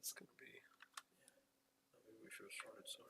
it's gonna be. Maybe we should have started sooner.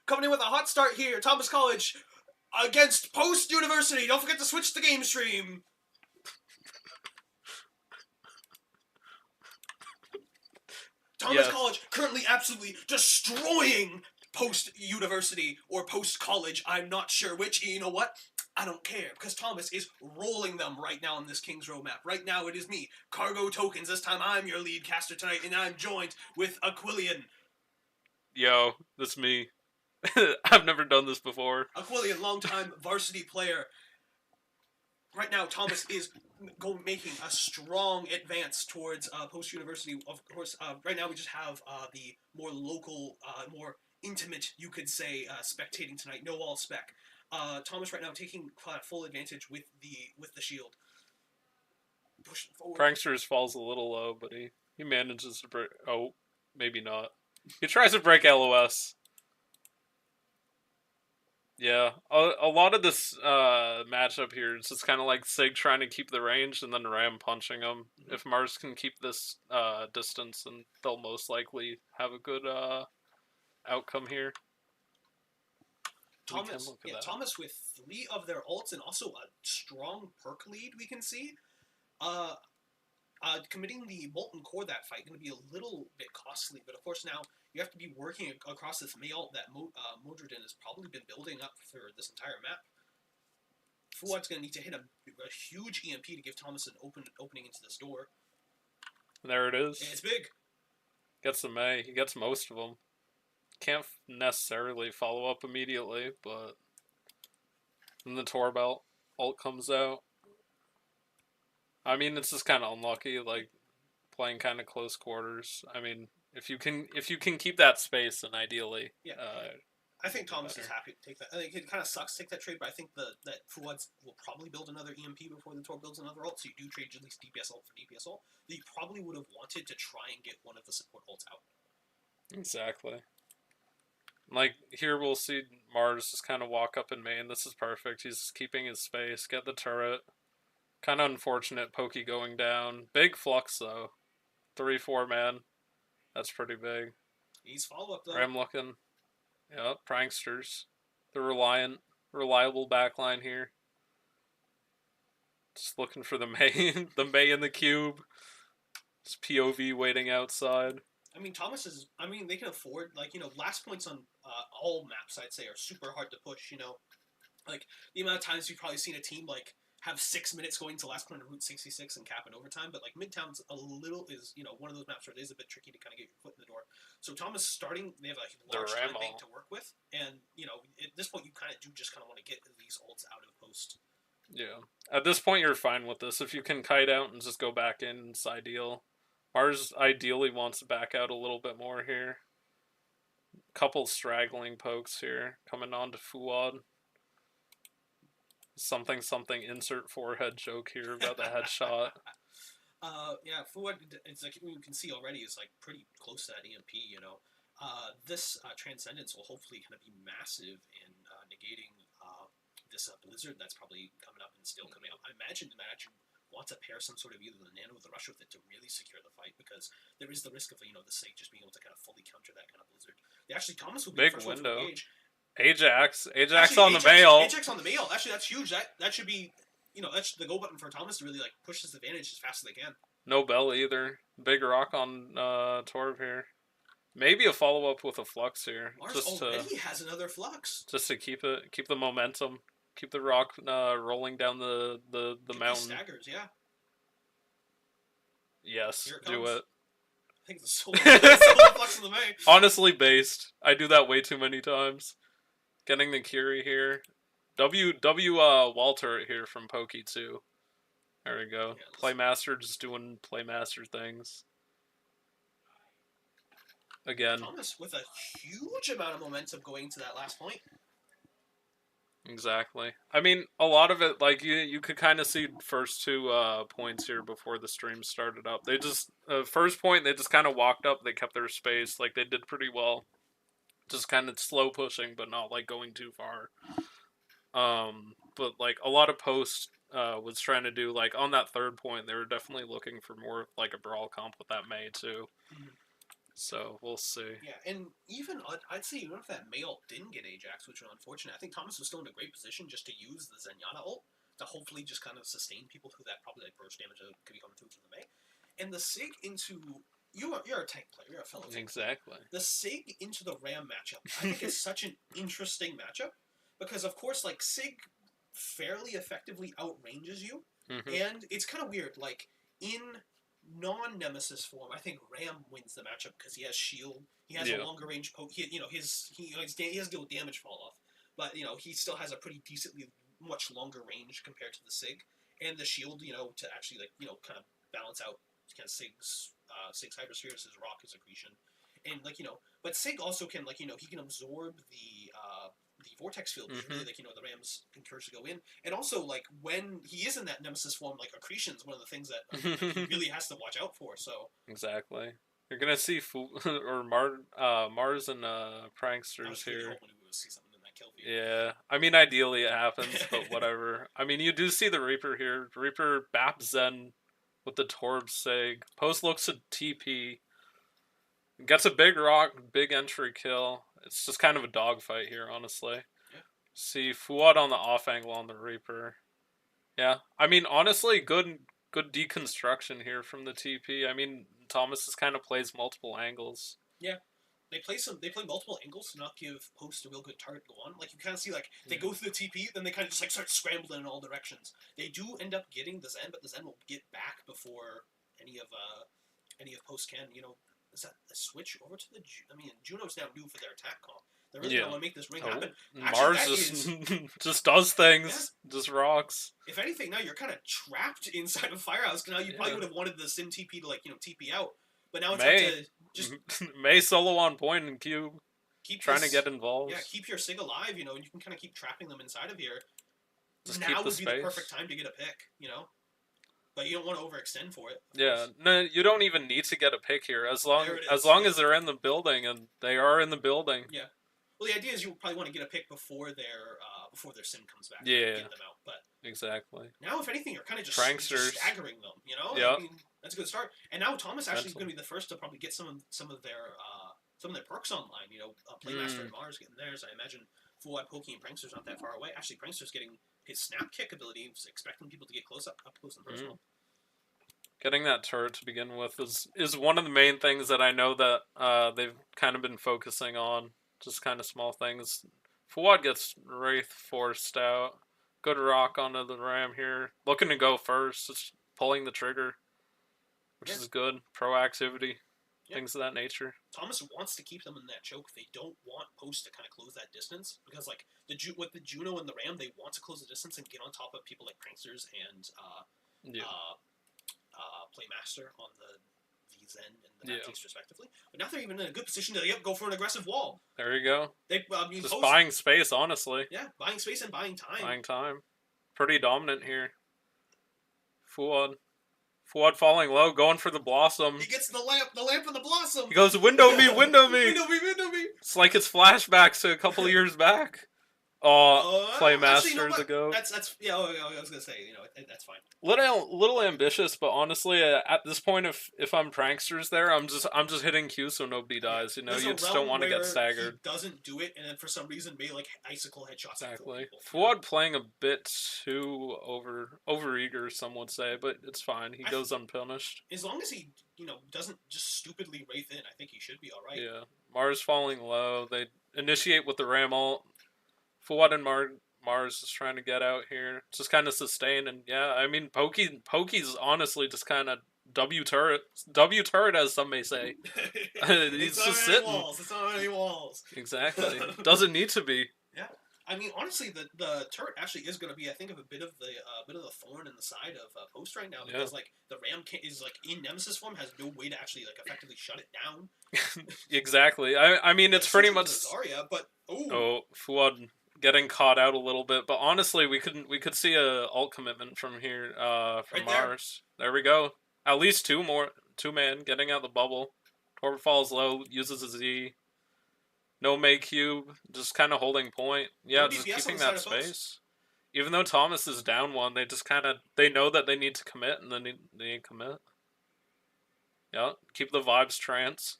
Coming in with a hot start here, Thomas College against Post University. Don't forget to switch the game stream. Thomas College currently absolutely destroying Post University or Post College. I'm not sure which. You know what? I don't care, because Thomas is rolling them right now on this King's Row map. Right now it is me, Cargo Tokens. This time I'm your lead caster tonight, and I'm joined with Aquilian. Yo, that's me. I've never done this before. Aquilian, longtime varsity player. Right now, Thomas is making a strong advance towards Post University. Of course, right now we just have the more local, more intimate, you could say, spectating tonight. No all spec. Thomas right now taking full advantage with the shield. Pushing forward. Pranksters falls a little low, but he manages to break. Oh, maybe not. He tries to break LOS. Yeah, a lot of this matchup here is just kind of like Sig trying to keep the range and then Ram punching him. Mm-hmm. If Mars can keep this distance, then they'll most likely have a good outcome here. Thomas with 3 of their ults and also a strong perk lead we can see. Committing the Molten Core that fight going to be a little bit costly, but of course now you have to be working across this Mayalt that Modredin has probably been building up for this entire map. Fuad's going to need to hit a huge EMP to give Thomas an opening into this door. There it is. And it's big. Gets the May. He gets most of them. Can't necessarily follow up immediately, but then the Torbelt ult comes out. I mean, it's just kind of unlucky, like playing kind of close quarters. I mean, if you can keep that space, then ideally, I think Thomas is better. happy to take that. I think it kind of sucks to take that trade, but I think that Fuad will probably build another EMP before the Tor builds another ult, so you do trade at least DPS ult for DPS ult. That you probably would have wanted to try and get one of the support ults out. Exactly. Like, here we'll see Mars just kind of walk up in main. This is perfect. He's keeping his space. Get the turret. Kind of unfortunate Pokey going down. Big flux, though. 3-4 man. That's pretty big. He's follow-up, though. Ram looking. Yep, pranksters. The reliable backline here. Just looking for the May, the May in the cube. Just POV waiting outside. I mean, Thomas is. I mean, they can afford last points on all maps. I'd say are super hard to push. Like the amount of times you've probably seen a team have 6 minutes going to last point of Route 66 and cap in overtime. But Midtown's one of those maps where it is a bit tricky to kind of get your foot in the door. So Thomas starting, they have a large time bank to work with, and at this point you kind of want to get these ults out of post. Yeah, at this point you're fine with this. If you can kite out and just go back in, it's ideal. Mars ideally wants to back out a little bit more here. Couple straggling pokes here coming on to Fuad. Something insert forehead joke here about the headshot. Yeah, Fuad, it's you can see already is pretty close to that EMP. This Transcendence will hopefully kind of be massive in negating this Blizzard that's probably coming up and still coming up. I imagine the match want to pair some sort of either the Nano or the Rush with it to really secure the fight, because there is the risk of the SIG just being able to kind of fully counter that kind of Blizzard. Thomas will be Big the first window. one to engage. Ajax Actually, on the mail. Ajax on the mail. Actually, that's huge. That should be that's the go button for Thomas to really push this advantage as fast as they can. No bell either. Big rock on Torv here. Maybe a follow up with a flux here. Mars already has another flux. Just to keep the momentum. Keep the rock rolling down the mountain. Staggers, yeah. Yes, do it. I think it's so flux in the May. Honestly based. I do that way too many times. Getting the Curie here. Walter here from Pokey too. There we go. Yeah, Playmaster just doing Playmaster things. Again. Thomas with a huge amount of momentum going to that last point. Exactly. I mean, a lot of it, you could kind of see first 2 points here before the stream started up. They just, first point, they just kind of walked up, they kept their space, they did pretty well. Just kind of slow pushing, but not, going too far. But, a lot of post was trying to do, on that third point, they were definitely looking for more, a brawl comp with that May, too. Mm-hmm. So, we'll see. Yeah, and even, I'd say even if that May ult didn't get Ajax, which was unfortunate, I think Thomas was still in a great position just to use the Zenyatta ult to hopefully just kind of sustain people through that, probably burst damage that could be coming through from the May. And the SIG into... You're a tank player, you're a fellow tank Exactly. player. The SIG into the Ram matchup, I think is such an interesting matchup, because of course, SIG fairly effectively outranges you, and it's kind of weird, in non-Nemesis form, I think Ram wins the matchup because he has shield, he has a longer range poke, he has to deal with damage fall off, but he still has a pretty decently much longer range compared to the SIG, and the shield, to actually kind of balance out kind of SIG's Hyperspheres, his rock, his accretion, and but SIG also can he can absorb the vortex field, which really the Rams encourage to go in, and also when he is in that Nemesis form, accretion is one of the things that he really has to watch out for. So exactly, you're gonna see Mars and pranksters here. Yeah, I mean ideally it happens, but whatever. I mean you do see the Reaper here. Reaper Bap Zen with the Torb Sig. Post looks at TP. Gets a big rock, big entry kill. It's just kind of a dogfight here, honestly. Yeah. See Fuad on the off angle on the Reaper. Yeah, I mean, honestly, good deconstruction here from the TP. I mean, Thomas just kind of plays multiple angles. Yeah, they play multiple angles to not give Post a real good target to go on. You kind of see, they go through the TP, then they kind of just, start scrambling in all directions. They do end up getting the Zen, but the Zen will get back before any of Post can, is that a switch over to the... I mean, Juno's now new for their attack comp. They're really going to make this ring happen. Actually, Mars just does things. Yeah. Just rocks. If anything, now you're kind of trapped inside of Firehouse. Now you probably would have wanted the Sim TP to, TP out. But now it's up to just... May solo on point in cube. trying to get involved. Yeah, keep your Sig alive, you know, and you can kind of keep trapping them inside of here. Just now keep the would be the space. perfect time to get a pick, you know? But you don't want to overextend for it. Yeah, no, you don't even need to get a pick here as long There it as is, long yeah. as they're in the building, and they are in the building. Yeah. Well, the idea is you probably want to get a pick before their sim comes back. Yeah. Get them out, but exactly. now if anything, you're kind of just Pranksters. staggering them. You know. Yeah. I mean, that's a good start. And now Thomas actually is going to be the first to probably get some of their perks online. You know, Playmaster and Mars getting theirs. I imagine Full Pokey and Prankster's not that far away. Actually, Prankster's getting his snap kick ability, expecting people to get up close and personal. Getting that turret to begin with is one of the main things that I know that they've kind of been focusing on. Just kind of small things. Fuad gets Wraith forced out. Good rock onto the ram here. Looking to go first. Just pulling the trigger, which is good. Proactivity. Things of that nature. Thomas wants to keep them in that choke. They don't want Post to kind of close that distance because, like, with the Juno and the Ram, they want to close the distance and get on top of people like Pranksters and Playmaster on the Zen and the Baptiste respectively. But now they're even in a good position to go for an aggressive wall. There you go. Just Post, buying space, honestly. Yeah, buying space and buying time. Buying time. Pretty dominant here. Fuad falling low, going for the Blossom. He gets the lamp and the Blossom. He goes, window me, window me. Window me. It's like it's flashbacks to a couple of years back. Playmaster to go. That's I was gonna say, you know, that's fine. Little ambitious, but honestly, at this point, if I'm Pranksters there, I'm just hitting Q so nobody dies. You know, you just don't want to get staggered. He doesn't do it, and then for some reason, may like icicle headshots. Exactly. Fuad playing a bit too over eager, some would say, but it's fine. He goes unpunished. As long as he, you know, doesn't just stupidly wraith in, I think he should be all right. Yeah. Mars falling low. They initiate with the Ram ult. Fuad and Mars is trying to get out here. Just kind of sustain, and yeah, I mean, Pokey's honestly just kind of W turret as some may say. He's just sitting. It's not any walls. Exactly. Doesn't need to be. Yeah. I mean, honestly, the turret actually is going to be, I think, of a bit of the thorn in the side of Post right now because like the Ram is like in Nemesis form, has no way to actually like effectively shut it down. Exactly. I mean, it's pretty much Zarya, but Fuad getting caught out a little bit, but honestly, we could see a ult commitment from here from Mars. There we go. At least two man getting out the bubble. Torb falls low, uses a Z. No May cube, just kind of holding point. Yeah, just keeping that space. Even though Thomas is down one, they just they know that they need to commit, and then they need to commit. Yeah, keep the vibes trance.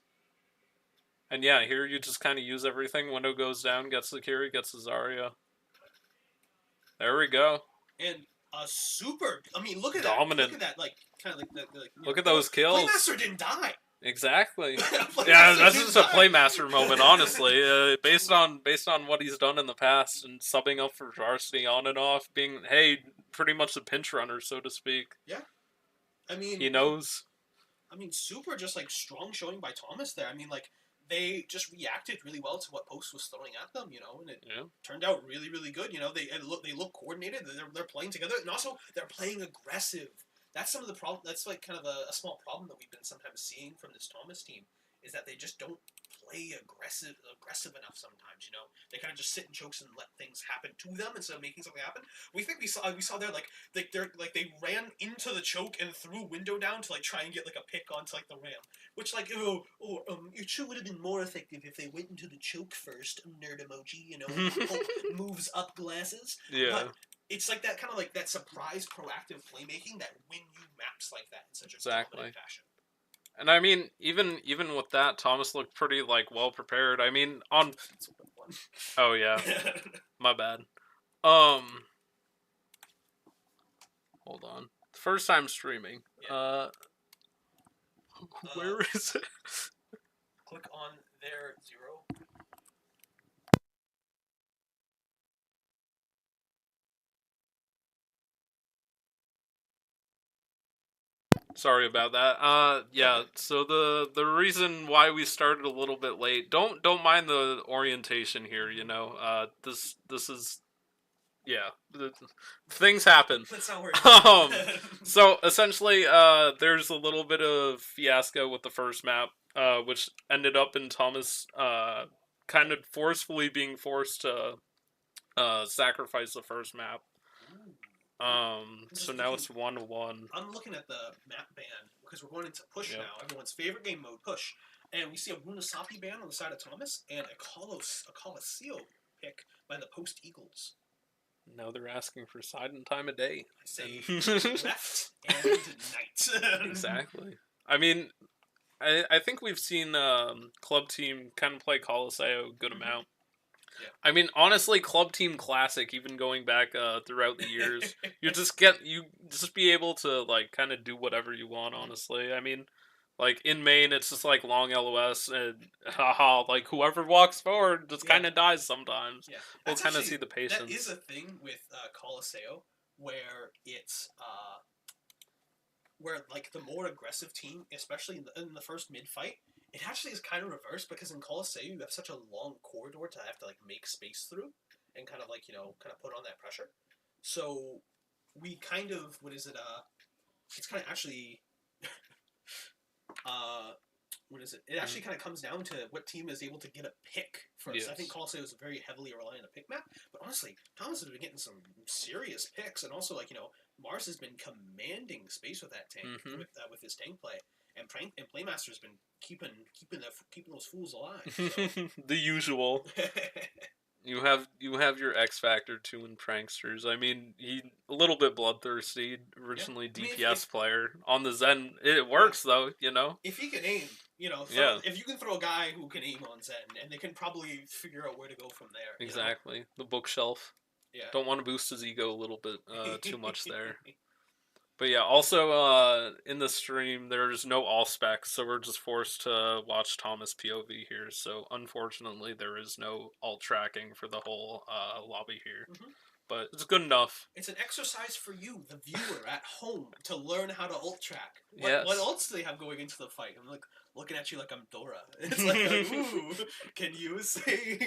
And yeah, here you just kind of use everything. Window goes down, gets the Kiri, gets the Zarya. There we go. And a super. I mean, look at dominant. That. Look at that. Like kind of like look at those kills. Playmaster didn't die. Exactly. Yeah, that's just a Playmaster moment, honestly. Based on what he's done in the past and subbing up for Varsity on and off, being pretty much a pinch runner, so to speak. Yeah. I mean, he knows. I mean, super just like strong showing by Thomas there. I mean, like they just reacted really well to what Post was throwing at them, you know, and it turned out really, really good. You know, they look coordinated. They're playing together, and also they're playing aggressive. That's some of the problem. That's like kind of a small problem that we've been sometimes seeing from this Thomas team is that they just don't play aggressive enough sometimes. You know, they kind of just sit in chokes and let things happen to them instead of making something happen. We saw there like they ran into the choke and threw window down to like try and get like a pick onto like the Ram, which like it sure would have been more effective if they went into the choke first. Nerd emoji, you know, moves up glasses. Yeah. But it's like that kind of like that surprise proactive playmaking that win you maps like that in such a dominant fashion. And I mean, even with that, Thomas looked pretty like well prepared. I mean, on oh yeah, my bad. Hold on. First time streaming. Yeah. Where is it? Click on their 0. Sorry about that. Yeah. So the reason why we started a little bit late. Don't mind the orientation here. You know. This is. Yeah. Things happen. That's not where So essentially, there's a little bit of fiasco with the first map, which ended up in Thomas kind of forcefully being forced to sacrifice the first map. So now it's 1-1. I'm looking at the map ban because we're going into push Yep. now. Everyone's favorite game mode, push. And we see a Runasapi ban on the side of Thomas and a Colosseo pick by the Post Eagles. Now they're asking for side and time of day. I say And- left and night. Exactly. I mean, I think we've seen Club Team kind of play Colosseo a good amount. Yeah. I mean, honestly, Club Team Classic, even going back throughout the years, you just be able to like kind of do whatever you want. Honestly, I mean, like in main, it's just like long LOS and haha, like whoever walks forward just kind of dies sometimes. Yeah. We'll That's kind of actually- see the patience. That is a thing with Colosseo where it's where like the more aggressive team, especially in the first mid fight, it actually is kind of reversed because in Colosseo you have such a long corridor to have to like make space through and kind of like kind of put on that pressure. So we kind of it's kind of actually what is it? It actually kind of comes down to what team is able to get a pick first. Yes. I think Colosseo is very heavily reliant on a pick map, but honestly, Thomas has been getting some serious picks, and also like Mars has been commanding space with that tank with his tank play, and Playmaster's been keeping those fools alive. So. The usual. You have your X Factor too in Pranksters. I mean, he a little bit bloodthirsty, originally I mean, DPS player. On the Zen, it works though, If he can aim, if you can throw a guy who can aim on Zen, and they can probably figure out where to go from there. Exactly. The bookshelf. Yeah. Don't want to boost his ego a little bit too much there. But yeah, also in the stream, there's no all specs, so we're just forced to watch Thomas POV here. So unfortunately, there is no alt tracking for the whole lobby here. Mhm. But it's good enough. It's an exercise for you, the viewer at home, to learn how to ult track. Yes. What ults do they have going into the fight? I'm like looking at you like I'm Dora. It's like ooh, can you say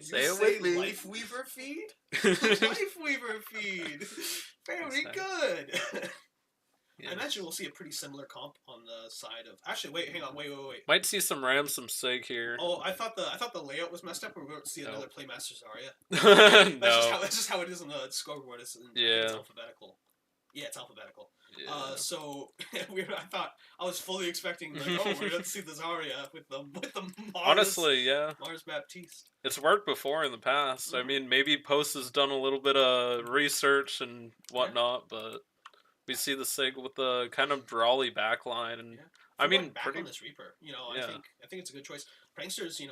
Say it with me. Life Weaver feed? Life Weaver feed. Very That's good. Yeah. I imagine we'll see a pretty similar comp on the side of. Actually, wait, hang on, wait. Might see some Ram, some Sig here. Oh, I thought the layout was messed up. We're going to see another Playmaster Zarya. No. That's just how it is on the scoreboard. It's alphabetical. Yeah, it's alphabetical. Yeah. So I was fully expecting like, oh, we're going to see the Zarya with the Mars. Honestly, yeah. Mars Baptiste. It's worked before in the past. I mean, maybe Post has done a little bit of research and whatnot, but we see the Sig with the kind of brawly backline, and I mean, back on this Reaper. Yeah. I think it's a good choice. Prankster's,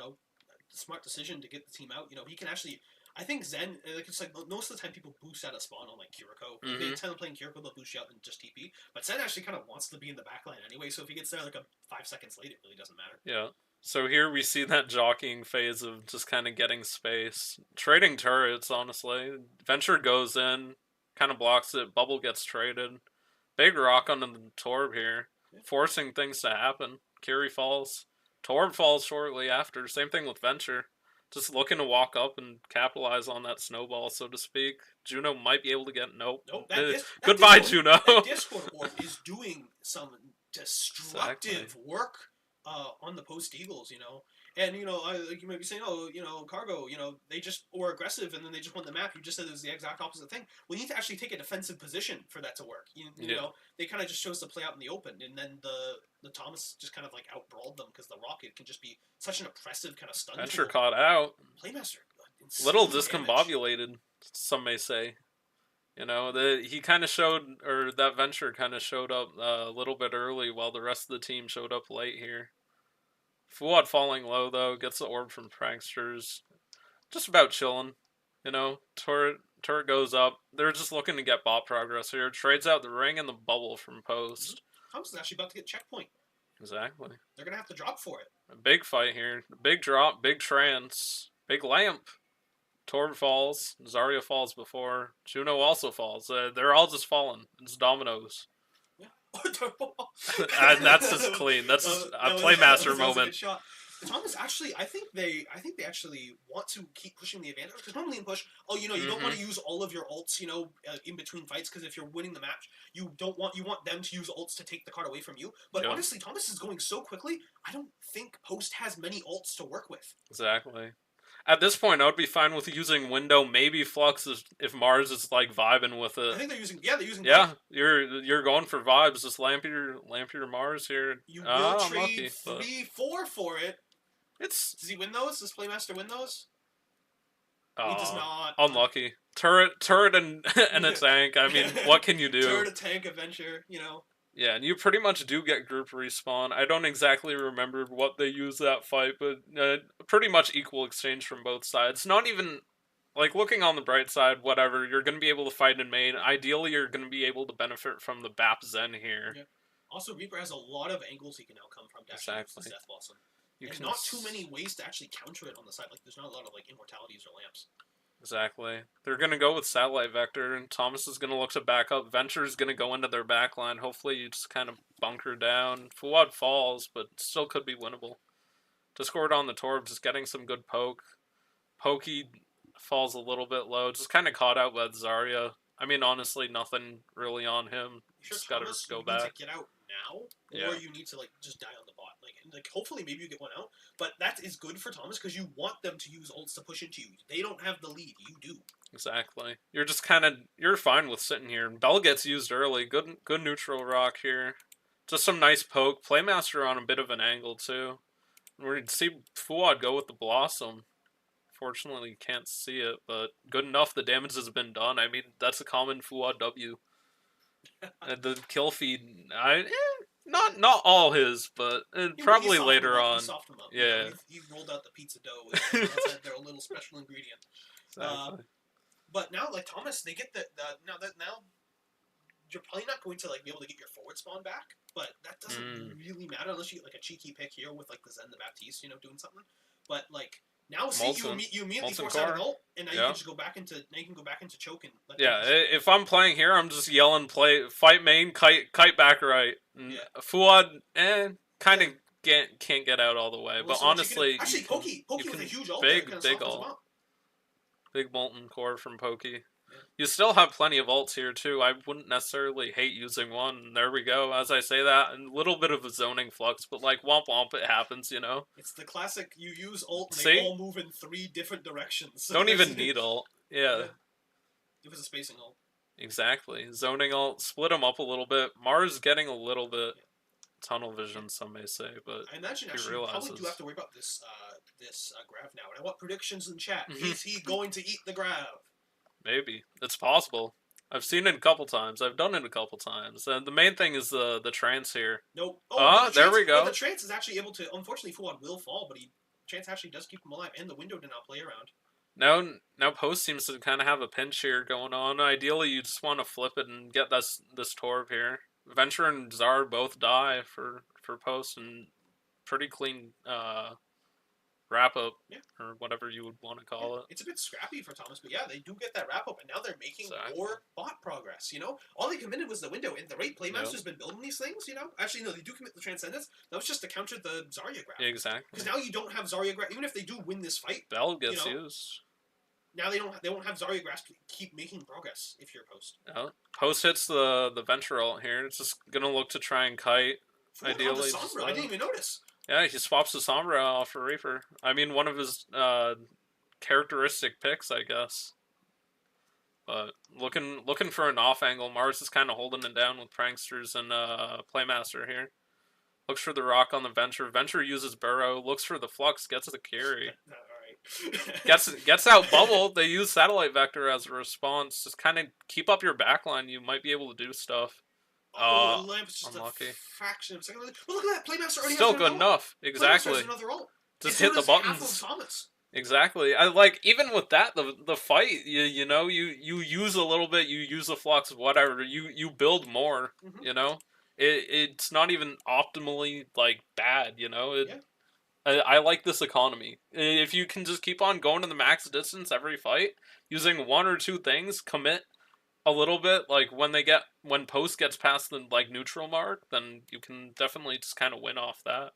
smart decision to get the team out. He can actually. I think Zen, like it's like most of the time people boost out of spawn on like Kiriko. If they tend to playing Kiriko, they'll boost you out and just TP. But Zen actually kind of wants to be in the backline anyway, so if he gets there like 5 seconds late, it really doesn't matter. Yeah. So here we see that jockeying phase of just kind of getting space. Trading turrets, honestly. Venture goes in, kind of blocks it, Bubble gets traded. Big rock on the Torb here, forcing things to happen. Kiri falls. Torb falls shortly after. Same thing with Venture. Just looking to walk up and capitalize on that snowball, so to speak. Juno might be able to get... Nope. Goodbye, Juno. That Discord orb is doing some destructive work on the Post Eagles, And, you might be saying, Cargo, they just were aggressive and then they just won the map. You just said it was the exact opposite thing. We need to actually take a defensive position for that to work. You know, they kind of just chose to play out in the open. And then the Thomas just kind of like out-brawled them because the Rocket can just be such an oppressive kind of stun Venture tool. caught out. Playmaster. Little damage. discombobulated, some may say. He kind of showed, or that Venture kind of showed up a little bit early while the rest of the team showed up late here. Fuad falling low, though, gets the orb from Pranksters. Just about chilling. Turret goes up. They're just looking to get bot progress here. Trades out the ring and the bubble from Post. Thomas is actually about to get checkpoint. Exactly. They're going to have to drop for it. A big fight here. Big drop, big trance, big lamp. Torb falls. Zarya falls before. Juno also falls. They're all just falling. It's dominoes. Yeah. And that's just clean. That's just a Playmaster moment. Thomas actually, I think they actually want to keep pushing the advantage because normally in push, you don't want to use all of your ults, in between fights because if you're winning the match, you want them to use ults to take the card away from you. But Yep. honestly, Thomas is going so quickly. I don't think post has many ults to work with. Exactly. At this point, I would be fine with using Window, maybe Flux if Mars is like vibing with it. I think they're using. Yeah, they're using. Yeah, you're going for vibes. Just lamp your Mars here. You will unlucky, trade 3-4 for it. It's Does he win those? Does Playmaster win those? He does not. Unlucky. Turret and and a tank. I mean, what can you do? Turret, a tank, adventure. Yeah, and you pretty much do get group respawn. I don't exactly remember what they use that fight, but pretty much equal exchange from both sides. Not even, like, looking on the bright side, whatever, you're going to be able to fight in main. Ideally, you're going to be able to benefit from the BAP Zen here. Yeah. Also, Reaper has a lot of angles he can now come from to actually use the Death Blossom. And not too many ways to actually counter it on the side. Like, there's not a lot of, like, immortalities or lamps. Exactly. They're going to go with Satellite Vector, and Thomas is going to look to back up. Venture's going to go into their backline. Hopefully you just kind of bunker down. Fuad falls, but still could be winnable. Discord on the Torb, just getting some good poke. Pokey falls a little bit low. Just kind of caught out by Zarya. I mean, honestly, nothing really on him. Just got to go back. You need to get out now, or you need to, like, just die on the bot. Like, hopefully maybe you get one out, but that is good for Thomas because you want them to use ults to push into you. They don't have the lead, you do. Exactly. You're just you're fine with sitting here. Bell gets used early. Good neutral rock here. Just some nice poke. Playmaster on a bit of an angle too. We're going to see Fuad go with the Blossom. Fortunately, you can't see it, but good enough. The damage has been done. I mean, that's a common Fuad W. The kill feed, not all his, but probably later on. Yeah, he rolled out the pizza dough and said they're a little special ingredient. Exactly. But now, like Thomas, they get now you're probably not going to like be able to get your forward spawn back, but that doesn't really matter unless you get like a cheeky pick here with like the Zen the Baptiste, doing something. But like. Now, see, you immediately force out an ult, and now you can just go back into choke and if I'm playing here, I'm just yelling, fight main, kite back right. And Fuad, kind of can't get out all the way. But honestly, Pokey with a huge ult. Big ult. Big molten core from Pokey. You still have plenty of ults here, too. I wouldn't necessarily hate using one. There we go. As I say that, a little bit of a zoning flux, but like, womp womp, it happens, It's the classic, you use ult and they all move in 3 different directions. Don't even need ult. Yeah. It was a spacing ult. Exactly. Zoning ult, split them up a little bit. Mars getting a little bit tunnel vision, some may say, but I imagine actually you probably do have to worry about this Grav now. And I want predictions in chat. Is he going to eat the Grav? Maybe. It's possible. I've seen it a couple times. I've done it a couple times. And the main thing is the trance here. Nope. There we go. But the trance is actually able to... Unfortunately, Fuad will fall, but trance actually does keep him alive. And the window did not play around. Now Post seems to kind of have a pinch here going on. Ideally, you just want to flip it and get this Torb here. Venture and Zar both die for Post, and pretty clean... wrap up, or whatever you would want to call it. It's a bit scrappy for Thomas, but they do get that wrap up, and now they're making more bot progress. All they committed was the window, and the rate Playmaster's been building these things. Actually, no, they do commit the Transcendence. That was just to counter the Zarya grab. Exactly. Because now you don't have Zarya grab. Even if they do win this fight, Bell gets used. Now they won't have Zarya grasp to keep making progress if you're Post. Post hits the Venture ult here. It's just gonna look to try and kite. Ideally, I didn't even notice. Yeah, he swaps the Sombra off for Reaper. I mean, one of his characteristic picks, I guess. But looking for an off angle. Mars is kind of holding it down with Pranksters and Playmaster here. Looks for the rock on the Venture. Venture uses Burrow. Looks for the Flux. Gets the carry. gets out bubbled. They use Satellite Vector as a response. Just kind of keep up your backline. You might be able to do stuff. The lamp's just unlucky. A fraction of a second. But look at that, Playmaster already still has good enough. Exactly. Just hit the buttons. Exactly. I like even with that the fight. You use a little bit. You use the flux, whatever. You build more. It's not even optimally like bad. I like this economy. If you can just keep on going to the max distance every fight, using 1 or 2 things, commit a little bit, like when Post gets past the like neutral mark, then you can definitely just kind of win off that.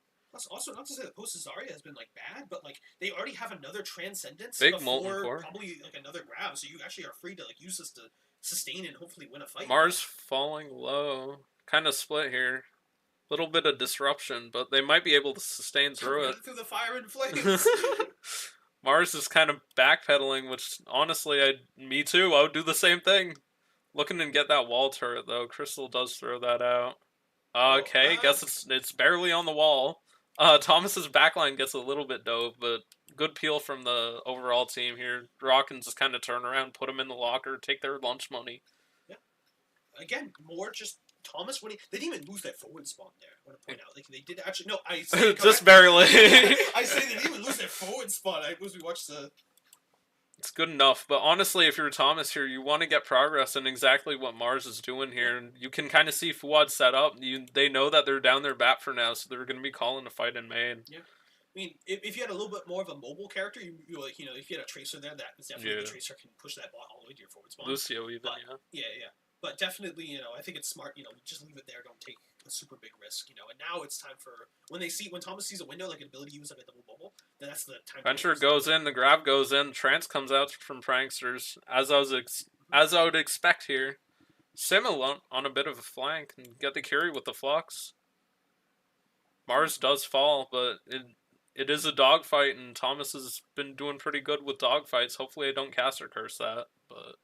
Also, not to say that Post Zarya has been like bad, but like they already have another Transcendence Big Molten before Core. probably like another grab, so you actually are free to like use this to sustain and hopefully win a fight. Mars falling low. Kind of split here. Little bit of disruption, but they might be able to sustain through it. Through the fire and flames. Mars is kind of backpedaling, which honestly, me too. I would do the same thing. Looking to get that wall turret though. Crystal does throw that out. Okay, guess it's barely on the wall. Thomas's backline gets a little bit dove, but good peel from the overall team here. Rock can just kind of turn around, put them in the locker, take their lunch money. Yeah. Again, more just Thomas winning. They didn't even lose their forward spawn there. I want to point out, like they did actually. No, I say just barely. I say they didn't even lose their forward spawn. We watched the. It's good enough, but honestly, if you're Thomas here, you want to get progress in exactly what Mars is doing here, and you can kind of see Fuad set up. They know that they're down their bat for now, so they're going to be calling a fight in main. Yeah, I mean, if you had a little bit more of a mobile character, you like if you had a Tracer there, that is definitely the Tracer can push that ball all the way to your forward spawn. Lucio even, but, yeah. But definitely, I think it's smart. Just leave it there. Don't take a super big risk. And now it's time for when Thomas sees a window like an ability to use like a double bubble, then that's the time. Venture goes in, the grab goes in, Trance comes out from Pranksters as I would expect here. Sim alone on a bit of a flank and get the carry with the Flux. Mars does fall, but it is a dogfight, and Thomas has been doing pretty good with dogfights. Hopefully I don't caster curse that, but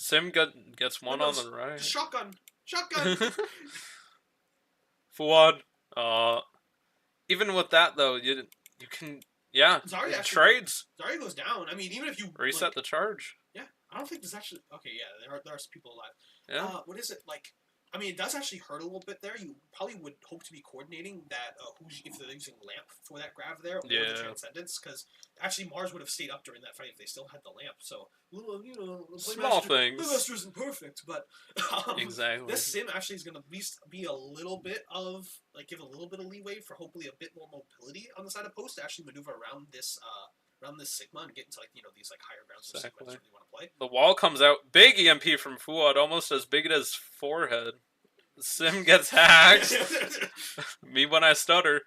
Sim gets one on the right. Shotgun! Fuad. Even with that though, you can Zarya trades. Zarya goes down. I mean, even if you reset the charge. Yeah, I don't think there's actually okay. Yeah, there are people alive. Yeah. What is it like? I mean, it does actually hurt a little bit there. You probably would hope to be coordinating that if they're using Lamp for that grab there or the Transcendence, because actually Mars would have stayed up during that fight if they still had the Lamp. So small things. The Master isn't perfect, but exactly. This sim actually is going to at least be a little bit of give a little bit of leeway for hopefully a bit more mobility on the side of Post to actually maneuver around this Sigma and get into these higher grounds that Sigma really want to play. The wall comes out. Big EMP from Fuad, almost as big as forehead. Sim gets hacked. Me when I stutter.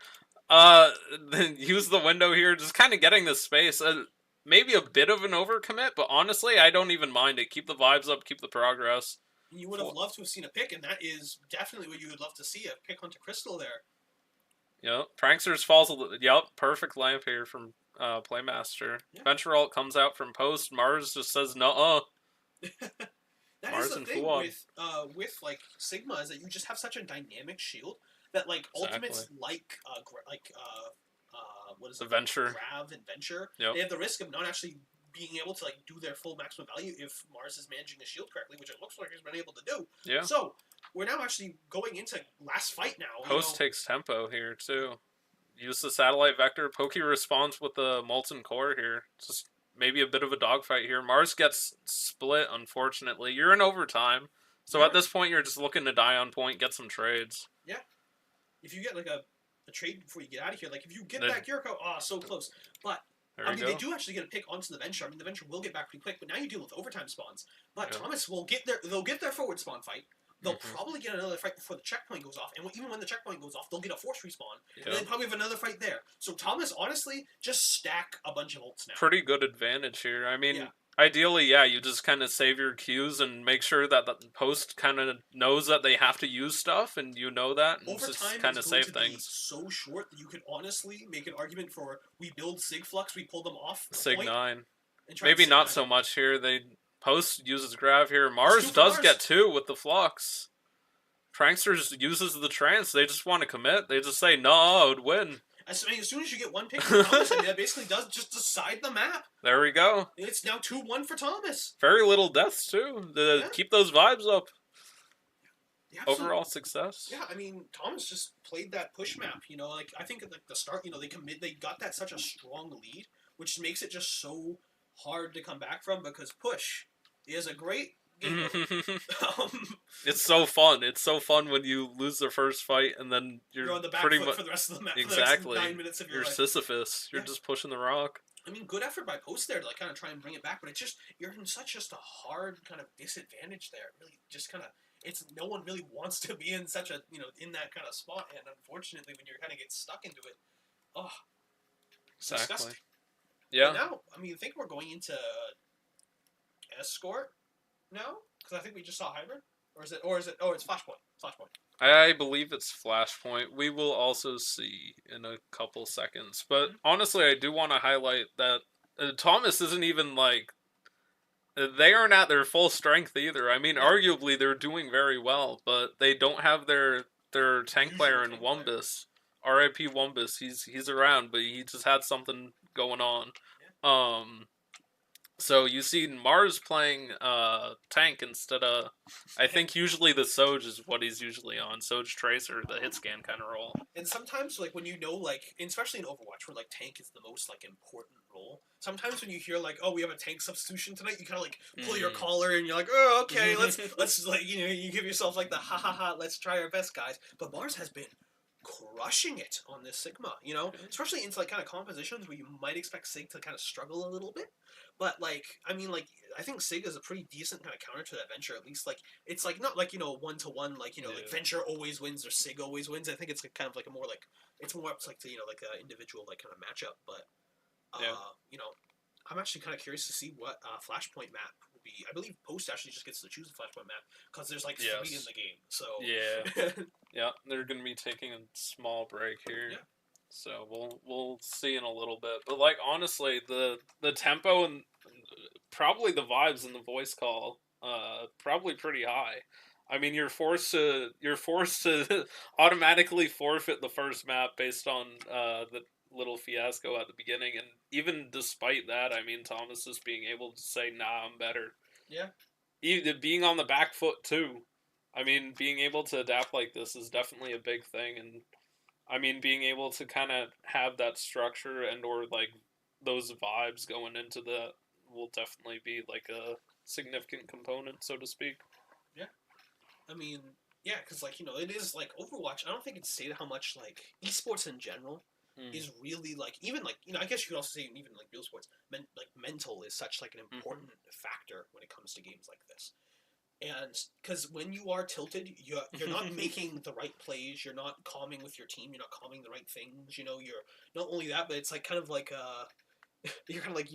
Then use the window here, just kind of getting the space. Maybe a bit of an overcommit, but honestly, I don't even mind it. Keep the vibes up, keep the progress. You would have loved to have seen a pick, and that is definitely what you would love to see, a pick onto Crystal there. Yep, Pranksters falls. Yep, perfect lamp here from Playmaster. Yeah. Venture ult comes out from Post. Mars just says no. That Mars is the thing with Sigma is that you just have such a dynamic shield that ultimates what is it? Venture, Grav and Venture. Yep. They have the risk of not actually being able to do their full maximum value if Mars is managing the shield correctly, which it looks like he's been able to do. Yeah. So we're now actually going into last fight now. Post takes tempo here too. Use the satellite vector. Pokey responds with the molten core here. Just maybe a bit of a dogfight here. Mars gets split, unfortunately. You're in overtime. So at this point, you're just looking to die on point, get some trades. Yeah. If you get a trade before you get out of here, if you get back Yuriko, so close. But they do actually get a pick onto the Venture. I mean, the Venture will get back pretty quick, but now you deal with overtime spawns. But Thomas will they'll get their forward spawn fight. They'll probably get another fight before the checkpoint goes off, and even when the checkpoint goes off, they'll get a force respawn, and then probably have another fight there. So Thomas, honestly, just stack a bunch of ults now. Pretty good advantage here. I mean, ideally, you just kind of save your Qs and make sure that the Post kind of knows that they have to use stuff, and you know that, and just kind of save things. So short that you could honestly make an argument for we build Sig Flux, we pull them off. Sig 9. Maybe not so much here. Post uses Grav here. Mars does get 2 with the Flux. Pranksters uses the Trance. They just want to commit. They just say, no, I would win. As soon as you get one pick for Thomas, that basically does just decide the map. There we go. It's now 2-1 for Thomas. Very little deaths, too. Keep those vibes up. Yeah, overall success. Yeah, I mean, Thomas just played that push map. I think at the start, they got that such a strong lead, which makes it just so hard to come back from because push is a great game. It's so fun. It's so fun when you lose the first fight and then you're on the back foot for the rest of the map. Exactly. For the next 9 minutes of your life. Sisyphus. You're just pushing the rock. I mean, good effort by Post there to kind of try and bring it back, but it's just you're in such a hard kind of disadvantage there. Really, just kind of it's no one really wants to be in such a in that kind of spot, and unfortunately, when you kind of get stuck into it, oh, it's Exactly. disgusting. Yeah. But now, I mean, I think we're going into escort now because I think we just saw hybrid, or is it? Oh, it's flashpoint. Flashpoint. I believe it's Flashpoint. We will also see in a couple seconds. But honestly, I do want to highlight that Thomas isn't even like. They aren't at their full strength either. I mean, arguably they're doing very well, but they don't have their tank player in Wumbus. R.I.P. Wumbus. He's around, but he just had something going on. Yeah. So you see Mars playing tank instead of, I think usually the Soj is what he's usually on. Soj Tracer, the hit scan kind of role. And sometimes, like, when you know, like, especially in Overwatch, where, like, tank is the most, like, important role, sometimes when you hear, like, oh, we have a tank substitution tonight, you kind of, like, pull your collar and you're like, oh, okay, let's, like, you give yourself, like, the ha, let's try our best, guys. But Mars has been crushing it on this Sigma, especially into, like, kind of compositions where you might expect Sig to kind of struggle a little bit. But, like, I mean, like, I think Sig is a pretty decent kind of counter to that Venture, at least, like, it's, like, not, like, 1-to-1, like, like, Venture always wins or Sig always wins. I think it's kind of, like, a more, like, it's more up to, like, to, like, an individual, like, kind of matchup. But, I'm actually kind of curious to see what Flashpoint map will be. I believe Post actually just gets to choose the Flashpoint map, because there's, like, 3 in the game, so... Yeah. Yeah, they're going to be taking a small break here. Yeah. So we'll see in a little bit. But, like, honestly, the tempo and probably the vibes in the voice call, probably pretty high. I mean, you're forced to automatically forfeit the first map based on the little fiasco at the beginning, and even despite that, I mean, Thomas is being able to say, "Nah, I'm better." Yeah. Even being on the back foot too. I mean, being able to adapt like this is definitely a big thing, and I mean, being able to kind of have that structure and or like those vibes going into that will definitely be like a significant component, so to speak. Yeah. I mean, yeah, because, like, it is, like, Overwatch, I don't think it's stated how much, like, esports in general is really, like, even, like, I guess you could also say even, like, real sports, like, mental is such, like, an important factor when it comes to games like this. And because when you are tilted, you're not making the right plays, you're not calming with your team, you're not calming the right things, you're not only that, but it's, like, kind of like, you're kind of like,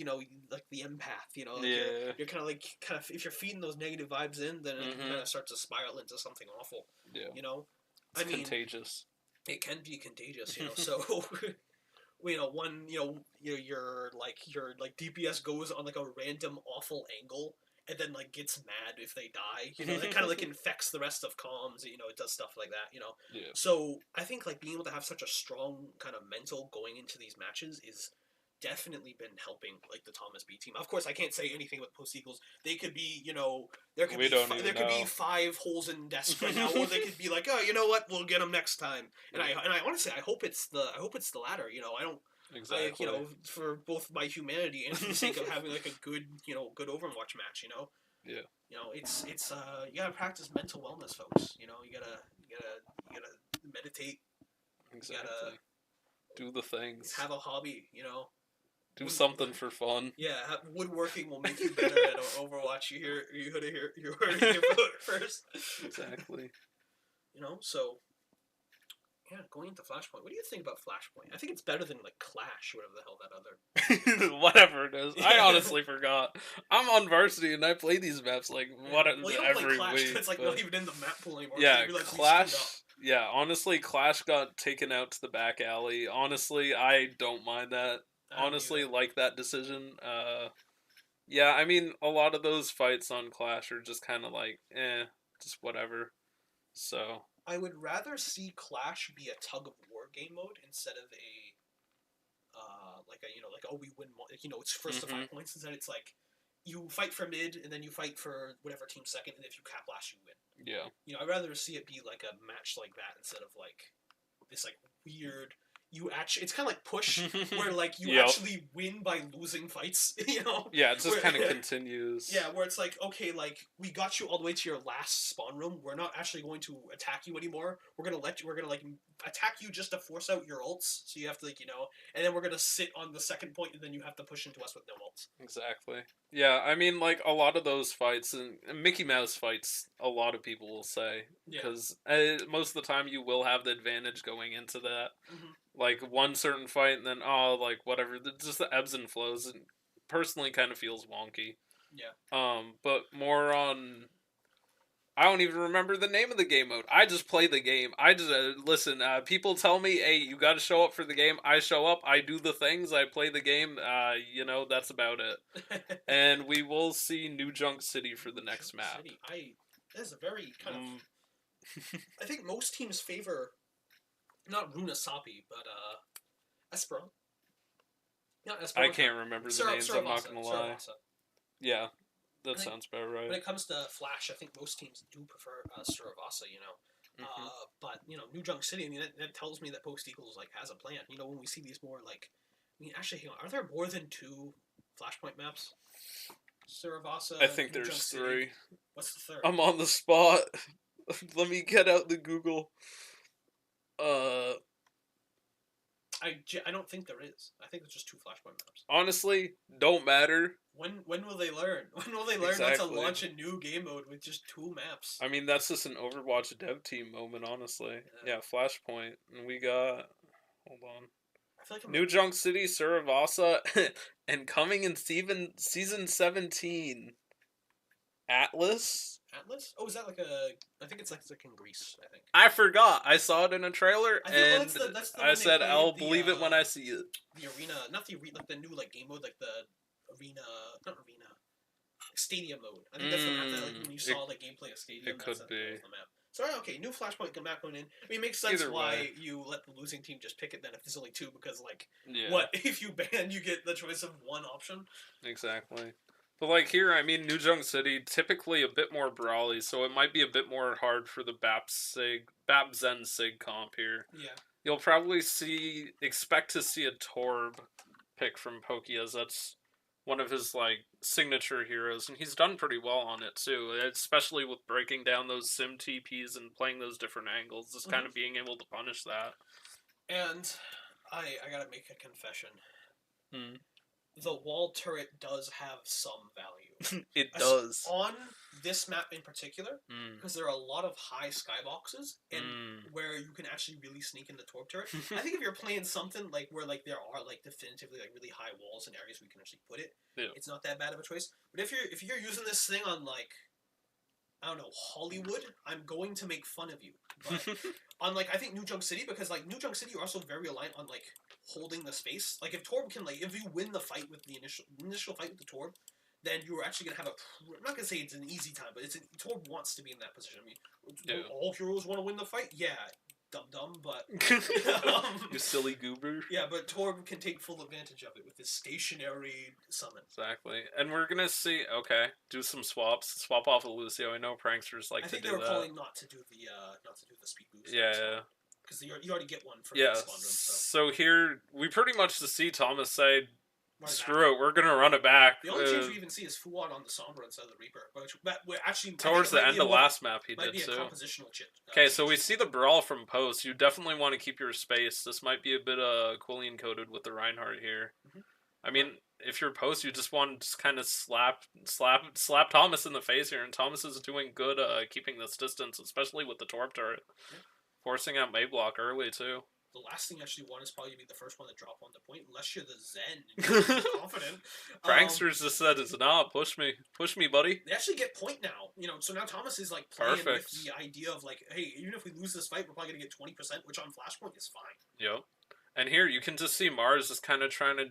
like the empath, like you're kind of like, if you're feeding those negative vibes in, then it kind of starts to spiral into something awful. Yeah. It's contagious. It can be contagious, so, your DPS goes on, like, a random awful angle, and then, like, gets mad if they die, that kind of, like, infects the rest of comms, it does stuff like that, Yeah. So, I think, like, being able to have such a strong kind of mental going into these matches is definitely been helping, like, the Thomas B team. Of course, I can't say anything with Post Eagles. They could be, there could be 5 holes in desk right now, or they could be like, oh, you know what, we'll get them next time. And I honestly, I hope it's the latter. I don't. Exactly. For both my humanity and for the sake of having, like, a good, good Overwatch match. Yeah. It's you gotta practice mental wellness, folks. You gotta meditate. Exactly. You gotta do the things. Have a hobby. Do something for fun. Yeah, woodworking will make you better at Overwatch. You heard it first. Exactly. So yeah, going into Flashpoint. What do you think about Flashpoint? I think it's better than, like, Clash, whatever the hell that other. Whatever it is. I honestly forgot. I'm on varsity and I play these maps like every Clash, week. It's like not even in the map pool anymore. Yeah, Clash. Yeah, honestly, Clash got taken out to the back alley. Honestly, I don't mind that. Honestly, like that decision. Yeah, I mean, a lot of those fights on Clash are just kind of like, just whatever. So I would rather see Clash be a tug of war game mode instead of a, we win, it's first to 5 points. Instead, it's like you fight for mid and then you fight for whatever team's second, and if you cap last, you win. Yeah. I'd rather see it be like a match like that instead of, like, this, like, weird. it's kind of like Push, where like you Yep. actually win by losing fights, you know? Yeah, it just Where- kind of continues. Yeah, where it's like, okay, like we got you all the way to your last spawn room. We're not actually going to attack you anymore. We're gonna like attack you just to force out your ults. So you have to like and then we're gonna sit on the second point, and then you have to push into us with no ults. Exactly. Yeah, I mean, like, a lot of those fights, and Mickey Mouse fights, a lot of people will say. Yeah. Because most of the time you will have the advantage going into that. Mhm. Like, one certain fight, and then, like, whatever. Just the ebbs and flows, and personally kind of feels wonky. Yeah. But more on... I don't even remember the name of the game mode. I just play the game. I just listen. People tell me, "Hey, you got to show up for the game." I show up. I do the things. I play the game. That's about it. And we will see New Junk City for the next Junk map. City. That is a very kind of. I think most teams favor not Runasapi, but Esperon. Not Esperon. I can't remember the names. I'm not gonna lie. Saravasa. Yeah, that sounds about When right. it comes to Flash, I think most teams do prefer Saravasa, Mhm. But New Junk City, I mean, that tells me that Post Eagles like has a plan. When we see these more like, I mean, actually, hang on, are there more than 2 Flashpoint maps? Saravasa. I think New Junk there's City. 3. What's the third? I'm on the spot. Let me get out the Google. I don't think there is. I think it's just 2 Flashpoint maps. Honestly, don't matter. When will they learn? When will they learn not to Exactly. launch a new game mode with just 2 maps? I mean, that's just an Overwatch dev team moment, honestly. Yeah, Flashpoint. And we got... Hold on. I feel like New Junk City, Saravasa, and coming in season 17, Atlas? Atlas? Oh, is that like a? I think it's like in Greece. I think. I forgot. I saw it in a trailer, I think- well, and that's the I one they said, played I'll the, believe it when I see it. The arena, not the arena, like the new like game mode, like the arena, not arena, stadium mode. I think that's the map that like when you saw like gameplay of stadium. It could that be. was the map. So okay, new Flashpoint map going in. I mean, it makes sense Either why way. you let the losing team just pick it then if there's only 2 because like Yeah, what if you ban you get the choice of 1 option. exactly. But like here, I mean, New Junk City, typically a bit more brawly, so it might be a bit more hard for the Bap Zen Sig comp here. Yeah. You'll probably expect to see a Torb pick from Pokias. That's one of his like signature heroes, and he's done pretty well on it too, especially with breaking down those sim TPs and playing those different angles, just kind of being able to punish that. And I gotta make a confession. Hmm. The wall turret does have some value. It does. On this map in particular, Mm. because there are a lot of high skyboxes and where you can actually really sneak in the Torb turret. I think if you're playing something like where like there are like definitively like really high walls and areas where you can actually put it, Yeah. it's not that bad of a choice. But if you're using this thing on like I don't know, Hollywood, I'm going to make fun of you. But on like I think New Junk City, because like New Junk City you're also very reliant on like holding the space. Like if Torb can like if you win the fight with the initial fight with the Torb, then you're actually gonna have I'm not gonna say it's an easy time, but Torb wants to be in that position. I mean, Yeah. all heroes want to win the fight. Yeah, dumb, but You silly goober. yeah, but Torb can take full advantage of it with his stationary summon. Exactly. And we're gonna see, okay, do some swaps. Swap off of Lucio. I know pranksters like I to think do they were that. calling not to do the speed boost. Yeah. Because you already get one for Yeah. the spawn room. So So here, we pretty much just see Thomas say, Run it screw it, we're gonna run it back. The only change we even see is Fuad on the Sombra instead of the Reaper, which we're actually Towards the end of last map he might did be a too. compositional chip. Okay, so we see the brawl from post. You definitely want to keep your space. This might be a bit Quillian coded with the Reinhardt here. Mhm. I mean, if you're post, you just want to just kind of slap Thomas in the face here, and Thomas is doing good keeping this distance, especially with the Torp turret. Yeah. Forcing out Mayblock early too. The last thing you actually want is probably to be the first one to drop on the point, unless you're the Zen and you're confident. Pranksters just said, "Nah, push me, buddy." They actually get point now, so now Thomas is like playing Perfect. with the idea of like, hey, even if we lose this fight, we're probably gonna get 20%, which on Flashpoint is fine. Yep. And here you can just see Mars just kind of trying to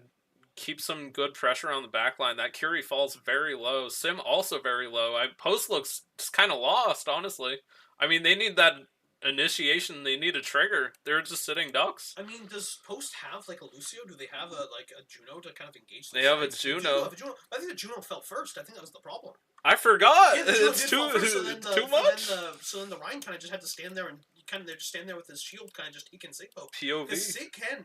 keep some good pressure on the back line. That Curie falls very low. Sim also very low. Post looks just kind of lost, honestly. I mean, they need that initiation. They need a trigger. They're just sitting ducks. I mean, does Post have like a Lucio? Do they have a Juno to kind of engage? They have a sides? They do Juno. have a Juno. I think the Juno fell first. I think that was the problem. I forgot. Yeah, the Juno It's did too fall first, so then too much. So then the Ryan kind of just had to stand there and they're just standing there with his shield, kind of just taking Sig poke. POV.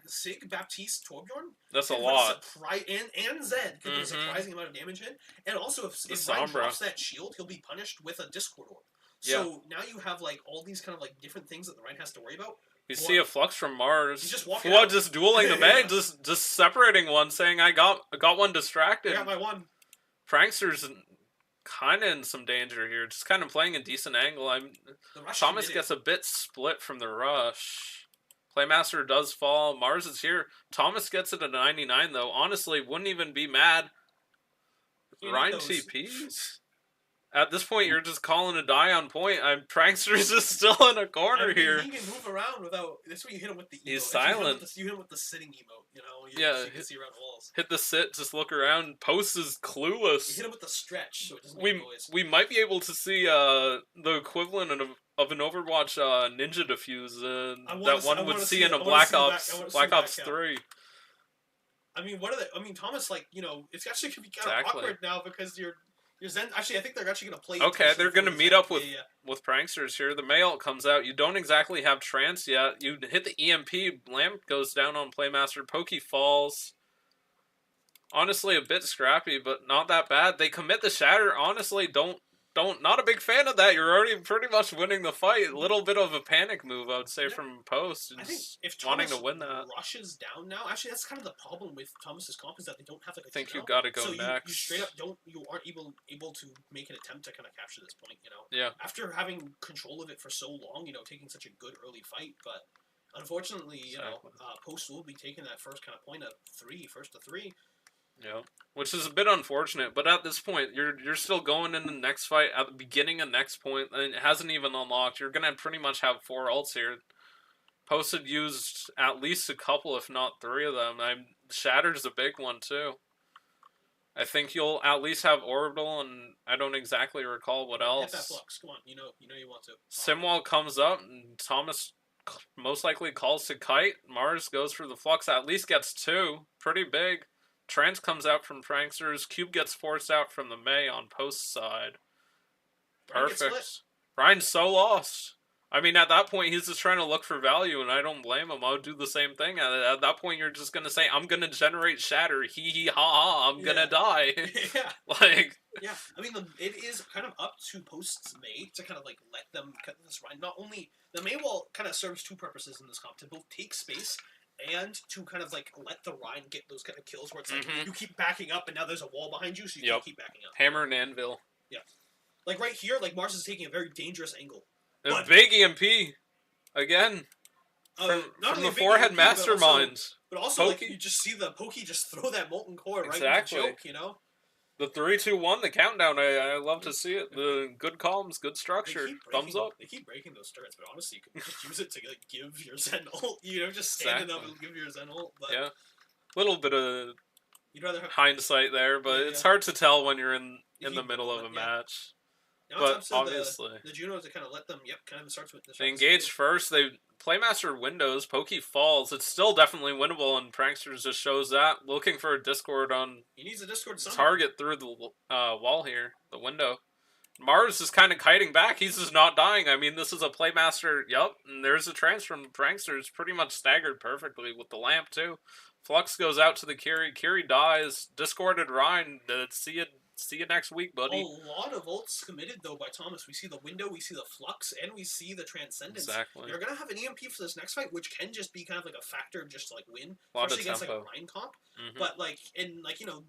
Sig, Baptiste, Torbjorn. That's a lot. And Zed can put a surprising amount of damage in. And also, if Ryan drops that shield, he'll be punished with a Discord Orb. So now you have like all these kind of like different things that the Ryan has to worry about. You see a flux from Mars. He's just walking Fuad just dueling the May, just separating one, saying I got one distracted. I got my one. Prankster's kind of in some danger here, just kind of playing a decent angle. Thomas gets a bit split from the rush. Playmaster does fall. Mars is here. Thomas gets it at 99 though. Honestly, wouldn't even be mad. Ryan TPs. At this point, you're just calling a die on point. Prankster's just still in a corner here. He can move around without. That's when you hit him with the emote. He's silent. You hit him with the sitting emote. You know. Yeah. You can see around walls. Hit the sit. Just look around. Post is clueless. You hit him with the stretch, so it doesn't make noise. We might be able to see the equivalent of an Overwatch ninja diffuse that one would see in a Black Ops 3. I mean, Thomas, like, you know, it's actually gonna be kind of awkward now because you're Zen. Actually, I think they're actually gonna play. Okay, they're gonna meet up with Pranksters here. The May ult comes out. You don't exactly have trance yet. You hit the EMP. Lamp goes down on Playmaster. Pokey falls. Honestly, a bit scrappy, but not that bad. They commit the shatter. Honestly, not a big fan of that. You're already pretty much winning the fight. A little bit of a panic move, I would say, from Post. I think if wanting Thomas to win that rushes down now, actually, that's kind of the problem with Thomas's comp is that they don't have like a. I think you got to go so next. You straight up you aren't able to make an attempt to kind of capture this point. You know. Yeah. After having control of it for so long, you know, taking such a good early fight, but unfortunately, you know, Post will be taking that first kind of point of first to three. Yeah, which is a bit unfortunate, but at this point, you're still going in the next fight at the beginning of next point, and it hasn't even unlocked. You're gonna pretty much have 4 ults here. Posted used at least a couple, if not 3 of them. Shatter's a big one too. I think you'll at least have Orbital, and I don't exactly recall what else. Hit that flux. Come on, you know you want to. Simwall comes up, and Thomas most likely calls to kite. Mars goes for the flux, at least gets 2. Pretty big. Trance comes out from Pranksters. Cube gets forced out from the May on Post side. Perfect. Ryan's so lost. I mean, at that point, he's just trying to look for value, and I don't blame him. I would do the same thing. At that point, you're just going to say, I'm going to generate shatter. Hee hee ha ha, I'm going to die. Yeah. Yeah. I mean, it is kind of up to Post's May to kind of, like, let them cut this Ryan. Not only, the May wall kind of serves 2 purposes in this comp. To both take space and to kind of, like, let the Ryan get those kind of kills where it's like, you keep backing up and now there's a wall behind you, so you can keep backing up. Hammer and Anvil. Yeah. Like, right here, like, Mars is taking a very dangerous angle. A big EMP. Again. From the forehead masterminds. But also, like, you just see the Pokey just throw that molten core right into the joke, you know? The 3, 2, 1, the countdown. I love to see it. The good comms, good structure. Thumbs up. They keep breaking those turrets, but honestly, you can just use it to, like, give your Zen ult. You know, just standing up and give your Zen ult. But yeah. A little bit of you'd rather have hindsight there, but it's hard to tell when you're in the middle of a match. Now but it's up to obviously, the Junos to kind of let them. Kind of starts with the. They engage first. They Playmaster windows. Pokey falls. It's still definitely winnable, and Pranksters just shows that. Looking for a Discord on. He needs a Discord target through the wall here, the window. Mars is kind of kiting back. He's just not dying. I mean, this is a Playmaster. Yup, and there's a trance from Pranksters. Pretty much staggered perfectly with the lamp too. Flux goes out to the Kiri. Kiri dies. Discorded Ryan. See you next week, buddy. A lot of ults committed, though, by Thomas. We see the window, we see the flux, and we see the transcendence. Exactly. You're going to have an EMP for this next fight, which can just be kind of like a factor just to, like, win. Especially against, like, a Ryan comp. But, like, and, like, you know,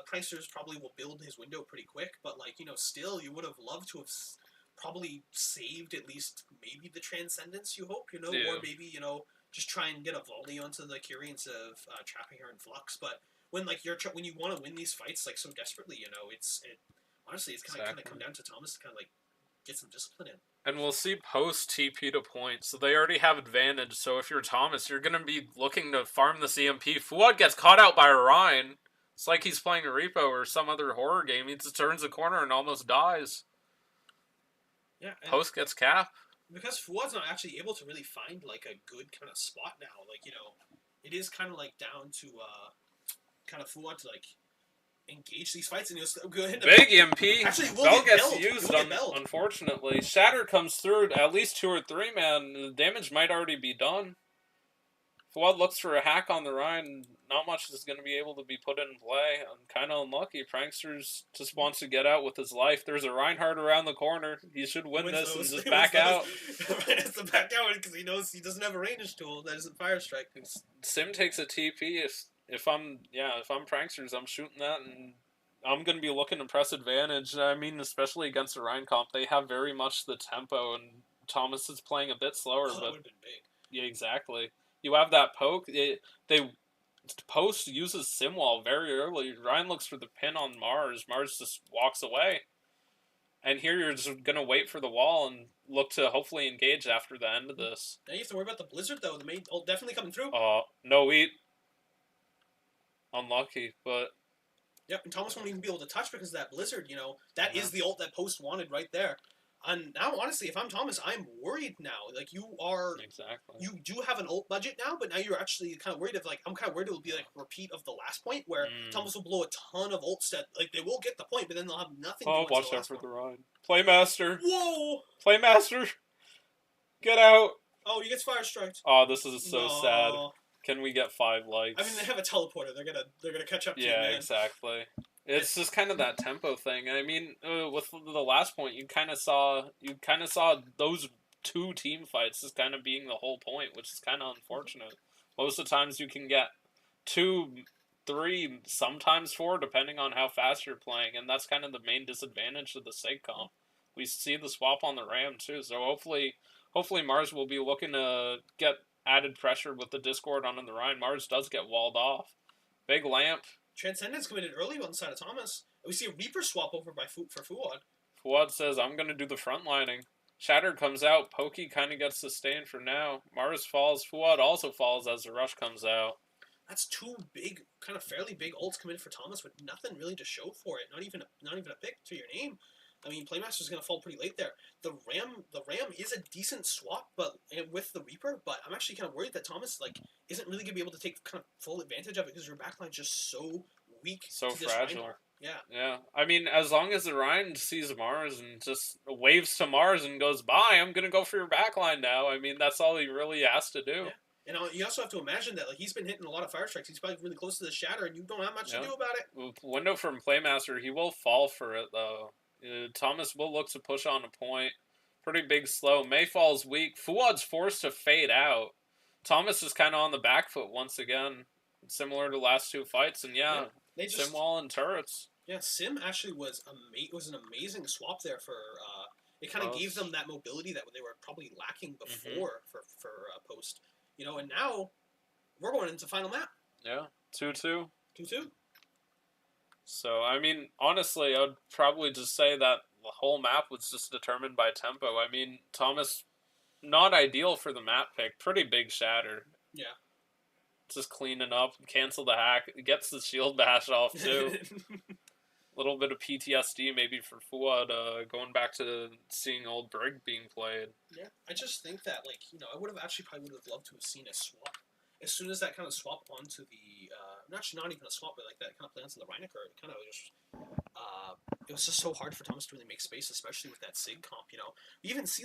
Pranksters probably will build his window pretty quick, but, like, you know, still, you would have loved to have probably saved at least maybe the transcendence, you hope, you know? Or maybe, you know, just try and get a volley onto the Kiri instead of trapping her in flux, but when like when you want to win these fights like so desperately, you know, honestly it's kind of come down to Thomas to kind of like get some discipline in. And we'll see Post TP to point, so they already have advantage. So if you're Thomas, you're gonna be looking to farm the CMP. Fuad gets caught out by Ryan. It's like he's playing a Repo or some other horror game. He just turns the corner and almost dies. Yeah. Post gets cap. Because Fuad's not actually able to really find like a good kind of spot now. Like, you know, it is kind of like down to kind of Fuad to like engage these fights, and he'll go ahead. Big EMP. Actually, it will Bell get gets belled. used, It will get belled. unfortunately. Shatter comes through at least 2 or 3, man. The damage might already be done. Fuad looks for a hack on the Rhine. Not much is going to be able to be put in play. I'm kind of unlucky. Pranksters just wants to get out with his life. There's a Reinhardt around the corner. He should win this and just back out. Right, has to back out because he knows he doesn't have a range tool that isn't Fire Strike. Sim takes a TP. If I'm Pranksters, I'm shooting that, and I'm going to be looking to press advantage. I mean, especially against the Rhine comp, they have very much the tempo, and Thomas is playing a bit slower. Oh, that but would have been big. Yeah, exactly. You have that poke. Post uses Simwall very early. Ryan looks for the pin on Mars. Mars just walks away. And here you're just going to wait for the wall and look to hopefully engage after the end of this. Now you have to worry about the Blizzard, though. The main definitely coming through. No eat. Unlucky, but... Yep, and Thomas won't even be able to touch because of that Blizzard, you know. That is the ult that Post wanted right there. And now, honestly, if I'm Thomas, I'm worried now. Like, you are... Exactly. You do have an ult budget now, but now you're actually kind of worried of, like... I'm kind of worried it will be, like, a repeat of the last point, where Thomas will blow a ton of ults that... Like, they will get the point, but then they'll have nothing to do watch out for the Rhine. Playmaster. Whoa! Playmaster! Get out! Oh, he gets Fire Striked. Oh, this is so No. sad. Can we get 5 likes? I mean, they have a teleporter. They're gonna catch up to you, Yeah, man. exactly. It's just kind of that tempo thing. I mean, with the last point, you kind of saw those 2 team fights as kind of being the whole point, which is kind of unfortunate. Most of the times you can get 2, 3, sometimes 4, depending on how fast you're playing, and that's kind of the main disadvantage of the SIG comp. We see the swap on the Ram too, so hopefully Mars will be looking to get added pressure with the Discord on the Rhine. Mars does get walled off. Big lamp. Transcendence committed early on the side of Thomas. We see a Reaper swap over for Fuad. Fuad says, I'm going to do the front lining. Shattered comes out. Pokey kind of gets sustained for now. Mars falls. Fuad also falls as the rush comes out. That's 2 big, kind of fairly big ults committed for Thomas with nothing really to show for it. Not even a pick to your name. I mean, Playmaster's going to fall pretty late there. The Ram is a decent swap, but with the Reaper. But I'm actually kind of worried that Thomas isn't really going to be able to take kind of full advantage of it because your backline's just so weak, so to this fragile. Rhino. Yeah. Yeah. I mean, as long as the Ryan sees Mars and just waves to Mars and goes, bye, I'm going to go for your backline now. I mean, that's all he really has to do. Yeah. And you also have to imagine that he's been hitting a lot of Fire Strikes. He's probably really close to the Shatter, and you don't have much to do about it. With window from Playmaster, he will fall for it, though. Thomas will look to push on a point. Pretty big slow. Mayfall's weak. Fuad's forced to fade out. Thomas is kind of on the back foot once again, similar to the last 2 fights. And Simwall and turrets. Yeah, Sim actually was an amazing swap there for. It kind of gave them that mobility that they were probably lacking before for Post. You know, and now we're going into final map. Yeah, 2-2. 2-2. So, I mean, honestly, I would probably just say that the whole map was just determined by tempo. I mean, Thomas, not ideal for the map pick. Pretty big shatter. Yeah. Just cleaning up, cancel the hack. Gets the shield bash off, too. A little bit of PTSD maybe for Fuad, going back to seeing old Brig being played. Yeah, I just think that, I would have probably loved to have seen a swap. As soon as that kind of swap onto the, not even a swap, but that kind of play onto the Reinecker, it kind of just, it was just so hard for Thomas to really make space, especially with that SIG comp, you know. We even see,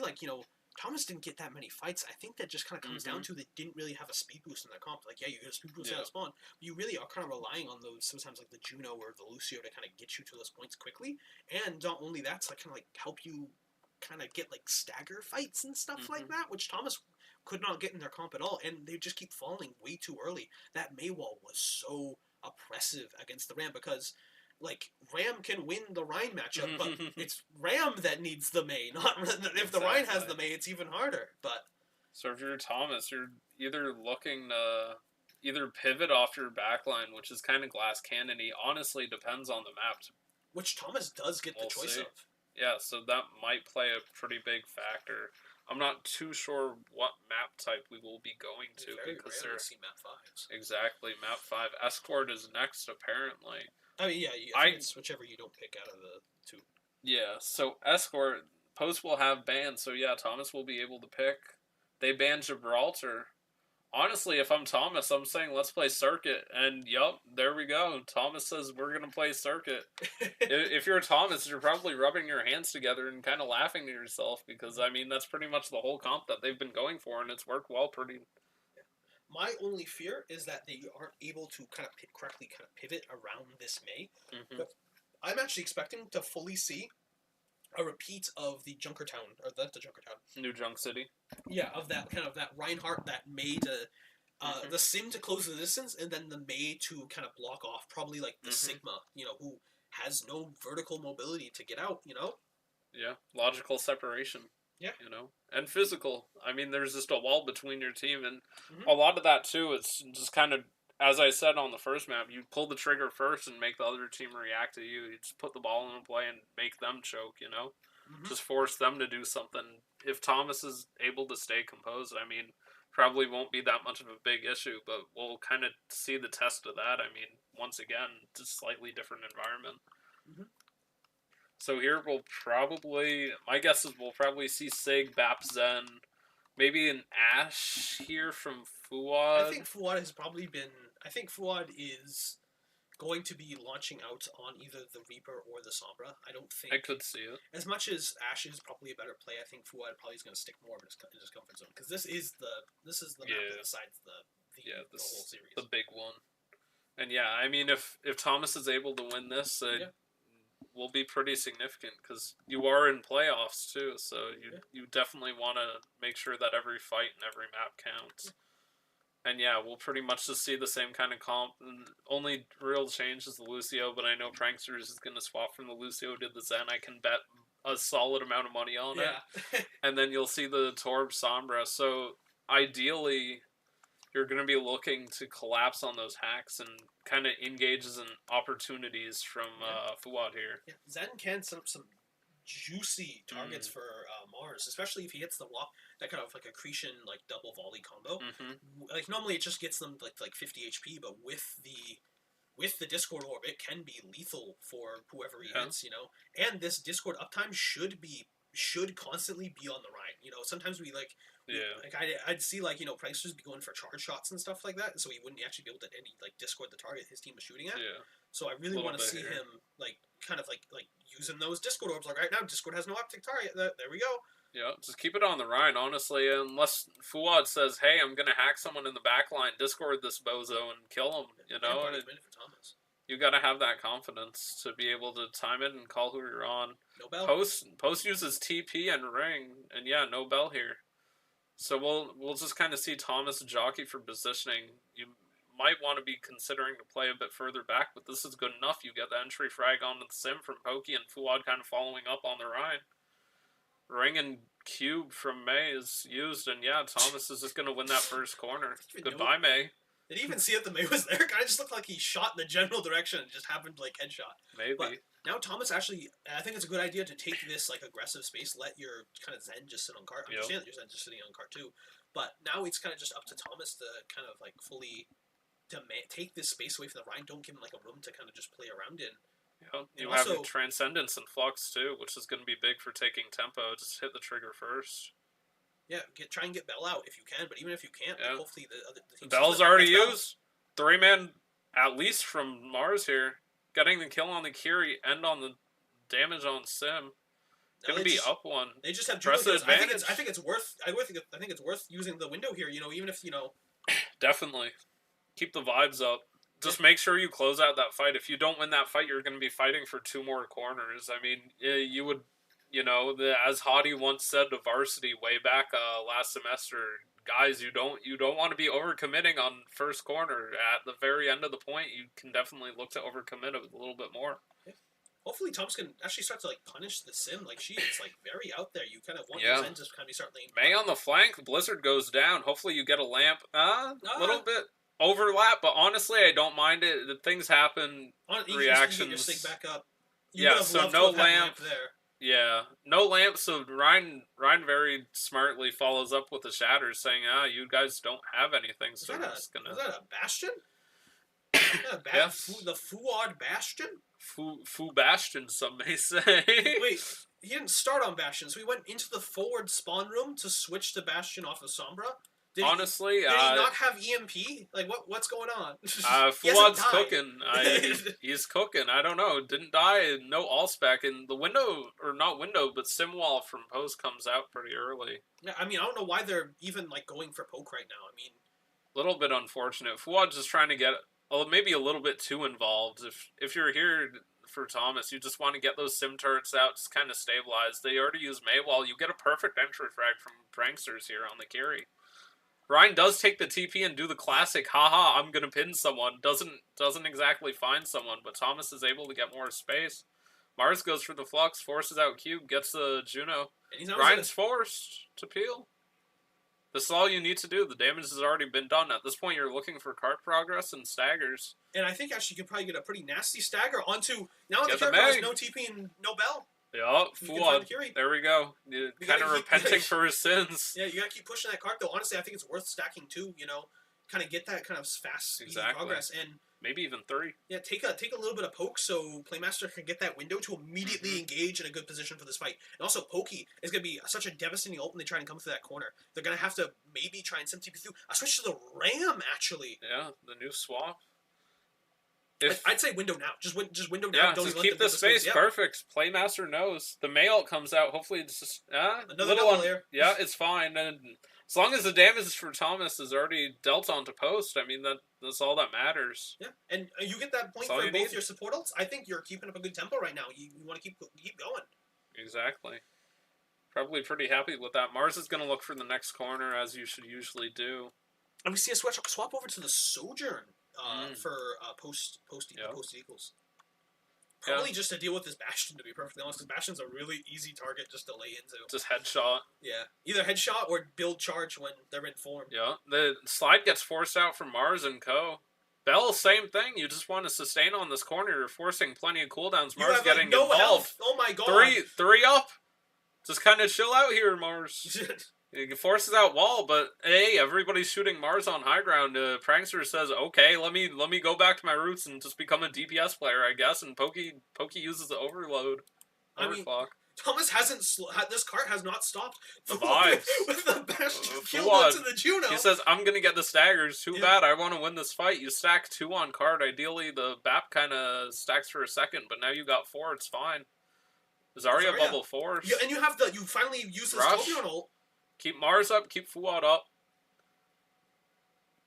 Thomas didn't get that many fights. I think that just kind of comes down to they didn't really have a speed boost in their comp. You get a speed boost out of spawn, but you really are kind of relying on those, sometimes the Juno or the Lucio to kind of get you to those points quickly, and not only that, to kind of help you kind of get stagger fights and stuff like that, which Thomas could not get in their comp at all, and they just keep falling way too early. That Maywall was so oppressive against the Ram because, Ram can win the Rhine matchup, but it's Ram that needs the May, not if the Rhine has the May, it's even harder. But so if you're Thomas, you're either looking to either pivot off your backline, which is kind of glass cannon-y, honestly depends on the map. Which Thomas does get the choice of. Yeah, so that might play a pretty big factor. I'm not too sure what map type we will be going to because they're see map 5s. Exactly, map 5. Escort is next, apparently. I mean, yeah, I think it's whichever you don't pick out of the 2. Yeah, so Escort, Post will have bans, so yeah, Thomas will be able to pick. They banned Gibraltar. Honestly, if I'm Thomas, I'm saying let's play Circuit. And yup, there we go. Thomas says we're going to play Circuit. If you're Thomas, you're probably rubbing your hands together and kind of laughing to yourself because, I mean, that's pretty much the whole comp that they've been going for, and it's worked well pretty. My only fear is that they aren't able to kind of correctly kind of pivot around this May. Mm-hmm. But I'm actually expecting to fully see a repeat of the Junkertown, or the Junkertown. New Junk City. Yeah, of that kind of that Reinhardt, that May to the Sim to close the distance, and then the May to kind of block off. Probably like the Sigma, who has no vertical mobility to get out. Yeah, logical separation. Yeah. And physical. I mean, there's just a wall between your team, and a lot of that too. It's just kind of, as I said on the first map, you pull the trigger first and make the other team react to you. You just put the ball in play and make them choke. Just force them to do something. If Thomas is able to stay composed, I mean, probably won't be that much of a big issue, but we'll kind of see the test of that. I mean, once again, just slightly different environment. So here we'll probably, my guess is we'll probably see Sig, Bap, Zen, maybe an Ashe here from Fuad. I think Fuad has probably been, Fuad is going to be launching out on either the Reaper or the Sombra. I don't think... I could see it. As much as Ashe is probably a better play, I think Fuad probably is going to stick more in his comfort zone, because this is the map that decides the whole series. The big one. And yeah, I mean, if Thomas is able to win this, will be pretty significant because you are in playoffs too, so you definitely want to make sure that every fight and every map counts. And yeah, we'll pretty much just see the same kind of comp. And only real change is the Lucio, but I know Pranksters is going to swap from the Lucio to the Zen. I can bet a solid amount of money on it. And then you'll see the Torb Sombra. So ideally, you're going to be looking to collapse on those hacks and kind of engages in opportunities from Fuad here. Yeah. Zen can some juicy targets for Mars, especially if he hits the wall. That kind of like accretion, like double volley combo. Like normally it just gets them like 50 HP, but with the Discord orb, it can be lethal for whoever he hits. And this Discord uptime should constantly be on the Rhine. Sometimes we like. Yeah. Like I'd see Pranksters be going for charge shots and stuff like that, and so he wouldn't actually be able to Discord the target his team was shooting at. Yeah. So I really want to see him kind of using those Discord orbs. Like right now, Discord has no optic target. There we go. Yeah, just keep it on the Rhine, honestly. Unless Fuad says, "Hey, I'm gonna hack someone in the back line, Discord this bozo and kill him," you gotta have that confidence to be able to time it and call who you're on. No bell. Post uses TP and ring, and yeah, no bell here. So we'll just kind of see Thomas jockey for positioning. You might want to be considering to play a bit further back, but this is good enough. You get the entry frag onto the sim from Pokey and Fuad kind of following up on the Rhine. Ring and Cube from May is used, and yeah, Thomas is just going to win that first corner. Goodbye, May. Did he even see that the May was there? Kind of just looked like he shot in the general direction and just happened to headshot. Maybe. But now Thomas actually, I think it's a good idea to take this aggressive space, let your kind of Zen just sit on cart. I understand that your Zen just sitting on cart too, but now it's kind of just up to Thomas to kind of fully take this space away from the Rhine. Don't give him a room to kind of just play around in. Yeah, you have Transcendence and Flux too, which is going to be big for taking tempo. Just hit the trigger first. Yeah, try and get Bell out if you can, but even if you can't, hopefully the Bell's already used. 3-man at least from Mars here. Getting the kill on the Kiri and on the damage on Sim. Gonna be up one. They just have press advantage. I think it's worth using the window here, even if Definitely. Keep the vibes up. Just make sure you close out that fight. If you don't win that fight, you're gonna be fighting for 2 more corners. I mean, you would as Hottie once said to Varsity way back last semester, guys, you don't want to be overcommitting on first corner. At the very end of the point, you can definitely look to overcommit a little bit more. Yeah. Hopefully, Thomas can actually start to punish the Sim. She is very out there. You kind of want the Sim to kind of be starting. May on the flank, Blizzard goes down. Hopefully, you get a lamp. Little bit overlap, but honestly, I don't mind it. Things happen. Reactions. You get your sig back up. So no lamp there. Yeah, no lamp, so Ryan very smartly follows up with the shatters, saying, you guys don't have anything, so we're just gonna... Is that a Bastion? Yes. The Fuad Bastion? Fu Bastion, some may say. Wait, he didn't start on Bastion, so he went into the forward spawn room to switch to Bastion off of Sombra honestly, did he not have EMP? Like, what's going on? He hasn't Fuad's died. cooking. He's cooking. I don't know. Didn't die. No all-spec. And the window, or not window, but sim wall from post comes out pretty early. Yeah, I mean, I don't know why they're even like going for poke right now. I mean, A little bit unfortunate. Fuad's just trying to get maybe a little bit too involved. If you're here for Thomas, you just want to get those sim turrets out, just kind of stabilize. They already use Maywall. You get a perfect entry frag from Pranksters here on the carry. Ryan does take the TP and do the classic, haha, I'm gonna pin someone. Doesn't exactly find someone, but Thomas is able to get more space. Mars goes for the Flux, forces out Cube, gets the Juno. Ryan's forced to peel. This is all you need to do. The damage has already been done. At this point, you're looking for cart progress and staggers. And I think actually you could probably get a pretty nasty stagger onto... Now the Get character the has Meg. no TP and no bell. Yeah, You can find the Fuad. Curie. There we go. Kind of repenting for his sins. Yeah, you gotta keep pushing that cart though. Honestly, I think it's worth stacking too, you know. Kind of get that kind of fast, easy progress. And maybe even 3. yeah, take a little bit of poke so Playmaster can get that window to immediately engage in a good position for this fight. And also, Pokey is going to be such a devastating ult when they try and come through that corner. They're going to have to maybe try and sim TP through. A switch to the Ram, actually. Yeah, the new swap. I'd say window now. Just window now. Yeah, Don't just even keep let the space. Yep. Perfect. Playmaster knows. The May ult comes out. Hopefully it's just... Another double layer. Yeah, it's fine. And as long as the damage for Thomas is already dealt onto post, I mean, that's all that matters. Yeah, and you get that point for both your support ults. I think you're keeping up a good tempo right now. You want to keep going. Exactly. Probably pretty happy with that. Mars is going to look for the next corner, as you should usually do. And we see a swap over to the Sojourn for post equals. Probably just to deal with this Bastion, to be perfectly honest, because Bastion's a really easy target just to lay into. Just headshot. Yeah. Either headshot or build charge when they're in form. Yeah. The slide gets forced out from Mars and Co. Bell, same thing. You just want to sustain on this corner. You're forcing plenty of cooldowns. Mars getting no involved. Health. Oh my god. Three up. Just kind of chill out here, Mars. He forces out wall, but hey, everybody's shooting Mars on high ground. Prankster says, "Okay, let me go back to my roots and just become a DPS player, I guess." And Pokey uses the overload. Overclock. Thomas hasn't. This cart has not stopped. The vibes with the Bastion kill to the Juno. He says, "I'm gonna get the staggers. Too bad. I want to win this fight." You stack 2 on card. Ideally, the BAP kind of stacks for a second, but now you got 4. It's fine. Zarya bubble force. Yeah, and you finally use this Tobion ult. Keep Mars up, keep Fuad up.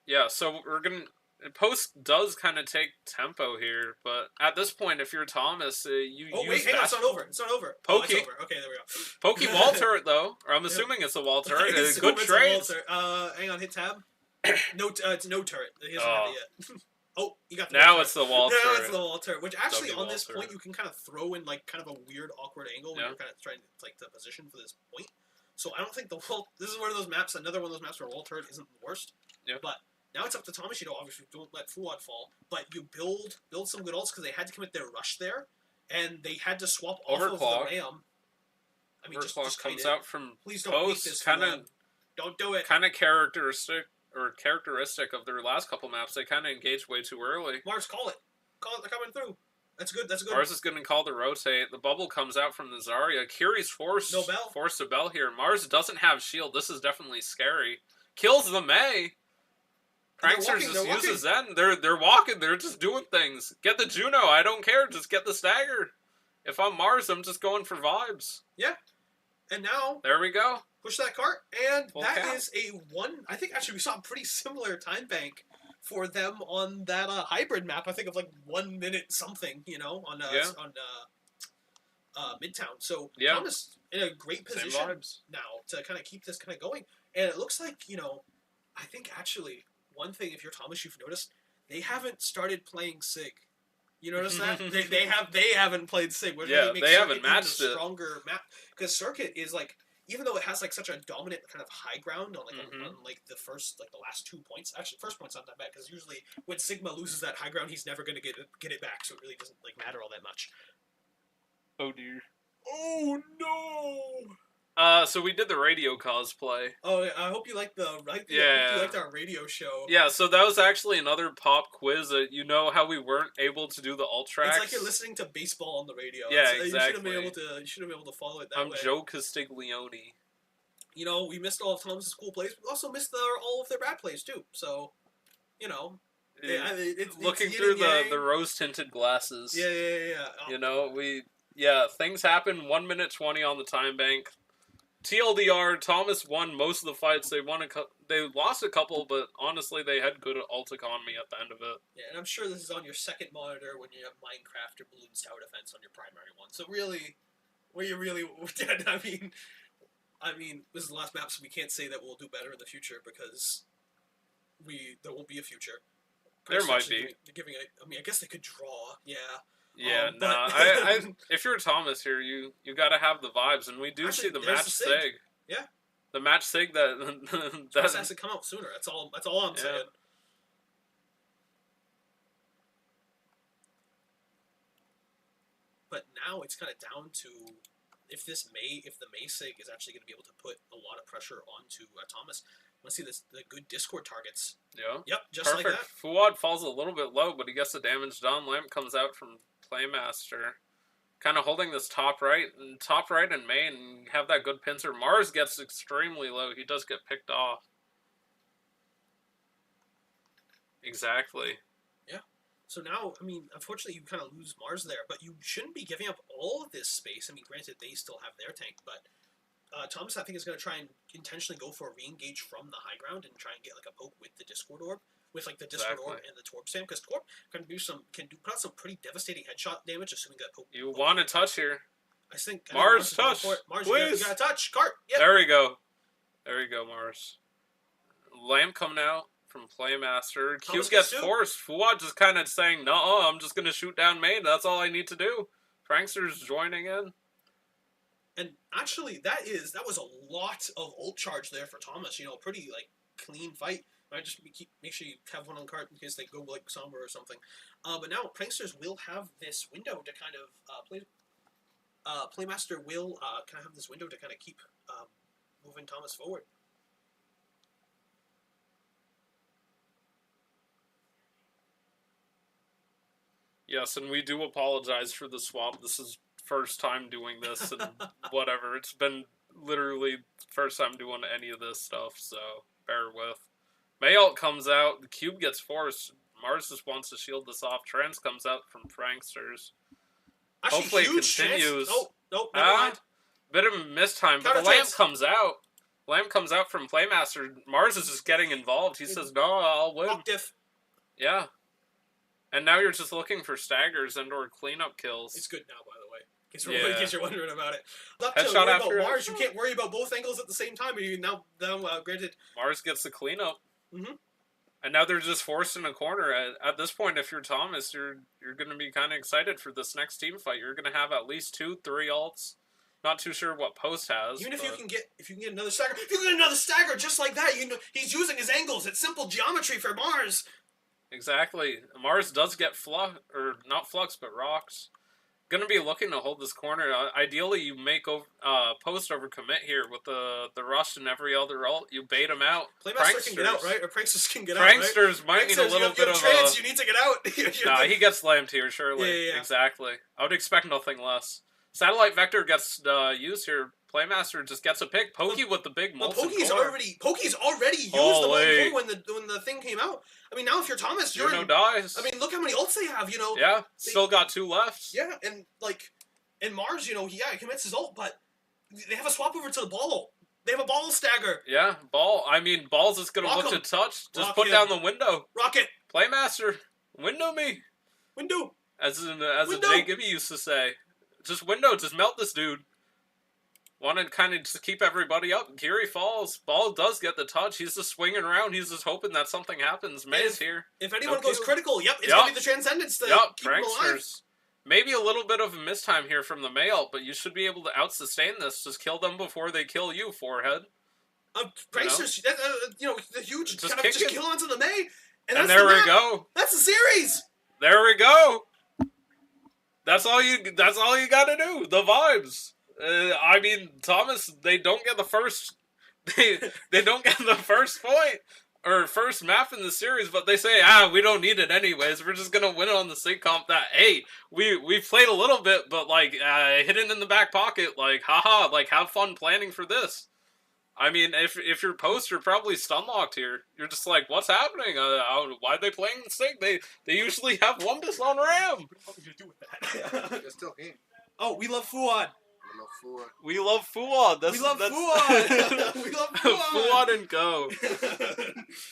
Yeah, so we're gonna... Post does kind of take tempo here, but at this point, if you're Thomas, you use... Oh, wait, hang on, it's not over. It's not over. Pokey. It's over. Okay, there we go. Pokey wall turret, though. Or I'm assuming it's a wall turret. Good trade. Hang on, hit tab. No, it's no turret. He doesn't have it yet. Oh, you got the now wall it's the wall turret. Now it's the wall turret, which actually on this point you can kind of throw in like kind of a weird, awkward angle when you're kind of trying to like the position for this point. So I don't think the wall. This is one of those maps. Another one of those maps where wall turret isn't the worst. Yeah. But now it's up to Thomas. You know, obviously don't let Fuad fall, but you build some good ults because they had to commit their rush there, and they had to swap off of the Ram. I mean, just comes out from please don't post. This Kind of. Don't do it. Kind of characteristic of their last couple maps. They kind of engaged way too early. Mars, call it. They're coming through. That's good. Mars is going to call the rotate. The bubble comes out from the Zarya. Kiri's forced a bell here. Mars doesn't have shield. This is definitely scary. Kills the May. Pranksters just uses Zen. They're walking. They're just doing things. Get the Juno. I don't care. Just get the stagger. If I'm Mars, I'm just going for vibes. Yeah. And now... There we go. Push that cart. And that is a one... I think actually we saw a pretty similar time bank for them on that hybrid map. I think of like 1 minute something, you know, on Midtown. So Thomas in a great position now to kind of keep this kind of going. And it looks like, you know, I think actually one thing, if you're Thomas, you've noticed they haven't started playing Sig. You notice that they haven't played Sig. Which really makes they haven't Circuit matched a stronger map because Circuit is like, even though it has like such a dominant kind of high ground on like on like the last 2 points. Actually, first point's not that bad because usually when Sigma loses that high ground, he's never going to get it back. So it really doesn't like matter all that much. Oh dear. Oh no. So we did the radio cosplay. Oh, I hope you liked I hope you liked our radio show. Yeah, so that was actually another pop quiz. You know how we weren't able to do the alt tracks? It's like you're listening to baseball on the radio. Yeah, exactly. You should have been able to follow it that way. I'm Joe Castiglione. You know, we missed all of Thomas's cool plays. We also missed all of their bad plays too. So, you know, Looking it's through yin and the yang. rose tinted glasses. Yeah. You know, things happen. 1 minute 20 on the time bank. TLDR, Thomas won most of the fights. They lost a couple, but honestly, they had good ult economy at the end of it. Yeah, and I'm sure this is on your second monitor when you have Minecraft or Balloons Tower Defense on your primary one. So really, where you really, I mean, this is the last map, so we can't say that we'll do better in the future because there won't be a future. There might be. I mean, I guess they could draw. Yeah. Yeah, but if you're Thomas here, you gotta have the vibes, and we do Actually, see the there's match the Sig. sig. Yeah. The match sig that Thomas has to come out sooner. That's all I'm saying. But now it's kind of down to if the May Sig is actually going to be able to put a lot of pressure onto Thomas. Let's see the good Discord targets. Yeah. Yep, just Perfect. like that. Fuad falls a little bit low, but he gets the damage done. Lamp comes out from Playmaster. Kind of holding this top right and main, and have that good pincer. Mars gets extremely low. He does get picked off. Exactly. Yeah. So now, I mean, unfortunately, you kind of lose Mars there, but you shouldn't be giving up all of this space. I mean, granted, they still have their tank, but Thomas, I think, is going to try and intentionally go for a re-engage from the high ground and try and get like a poke with the Discord orb, with like the Discord orb and the Torb Stam, because Torb can put out some pretty devastating headshot damage, assuming that poke. You want to touch here? I think Mars touch. Mars, please. You got to touch. Cart. Yep. There we go. There we go, Mars. Lamp coming out from Playmaster. Cube gets forced. Fuad just kind of saying, "No, I'm just gonna shoot down main. That's all I need to do." Prankster's joining in. And actually, that was a lot of ult charge there for Thomas. You know, pretty like clean fight. I just make sure you have one on cart in case they go like Somber or something. But now Pranksters will have this window to kind of Playmaster will kind of have this window to kind of keep moving Thomas forward. Yes, and we do apologize for the swap. This is first time doing this and whatever. It's been literally first time doing any of this stuff, so bear with. Mayalt comes out. The cube gets forced. Mars just wants to shield this off. Trans comes out from Pranksters. Actually, hopefully it continues. Nope, never mind. Bit of a mistime, but the Lamp comes out. Lamp comes out from Playmaster. Mars is just getting involved. He says, "No, I'll win." Yeah. And now you're just looking for staggers and or cleanup kills. It's good now, by the way. In case you're wondering about it. Not to worry about Mars. You can't worry about both angles at the same time. You now granted. Mars gets the cleanup. Mm-hmm. And now they're just forced in a corner. At this point, if you're Thomas, you're going to be kind of excited for this next team fight. You're going to have at least 2-3 ults. Not too sure what Post has. Even if you can get another stagger, if you can get another stagger just like that, you know he's using his angles. It's simple geometry for Mars. Exactly. Mars does get not flux, but rocks. Gonna be looking to hold this corner. Ideally, you make Post over commit here with the rush and every other ult. You bait him out. Playmaster can get out, right? Or Pranksters can get out, Pranksters might need a little bit of trans, you need to get out. Nah, he gets slammed here, surely. Yeah. Exactly. I would expect nothing less. Satellite Vector gets used here. Playmaster just gets a pick. Pokey with the big molten core. Pokey's already used the molten core when the thing came out. I mean, now if you're Thomas, you're dies. I mean, look how many ults they have. You know. Yeah. Still got 2 left. Yeah, and Mars, you know, he commits his ult, but they have a swap over to the ball ult. They have a ball stagger. Yeah, ball. I mean, Ball's just gonna look to touch. Just put down the window. Rocket. Playmaster, window me. Window. As Jay Gibby used to say, just melt this dude. Want to kind of just keep everybody up. Geary falls. Ball does get the touch. He's just swinging around. He's just hoping that something happens. May's here. If anyone goes critical, it's going to be the Transcendence to keep him alive. Maybe a little bit of a mistime here from the Mayalt, but you should be able to out-sustain this. Just kill them before they kill you, Forehead. Pranksters, the huge just kill onto the May. And there we go. That's the series. There we go. That's all you got to do. The vibes. I mean, Thomas, they don't get the first. They don't get the first point or first map in the series, but they say, we don't need it anyways. We're just gonna win it on the sync comp. That we played a little bit, but like hidden in the back pocket. Like, haha, like have fun planning for this. I mean, if you're post, you're probably stun locked here. You're just like, what's happening? Why are they playing the Sig? They usually have Wumbus on Ram. What the fuck did you do with that? It's still game. Oh, we love Fuad. I love Fua. We love Fuad. We love Fuad. We love Fuad. Fuad and go.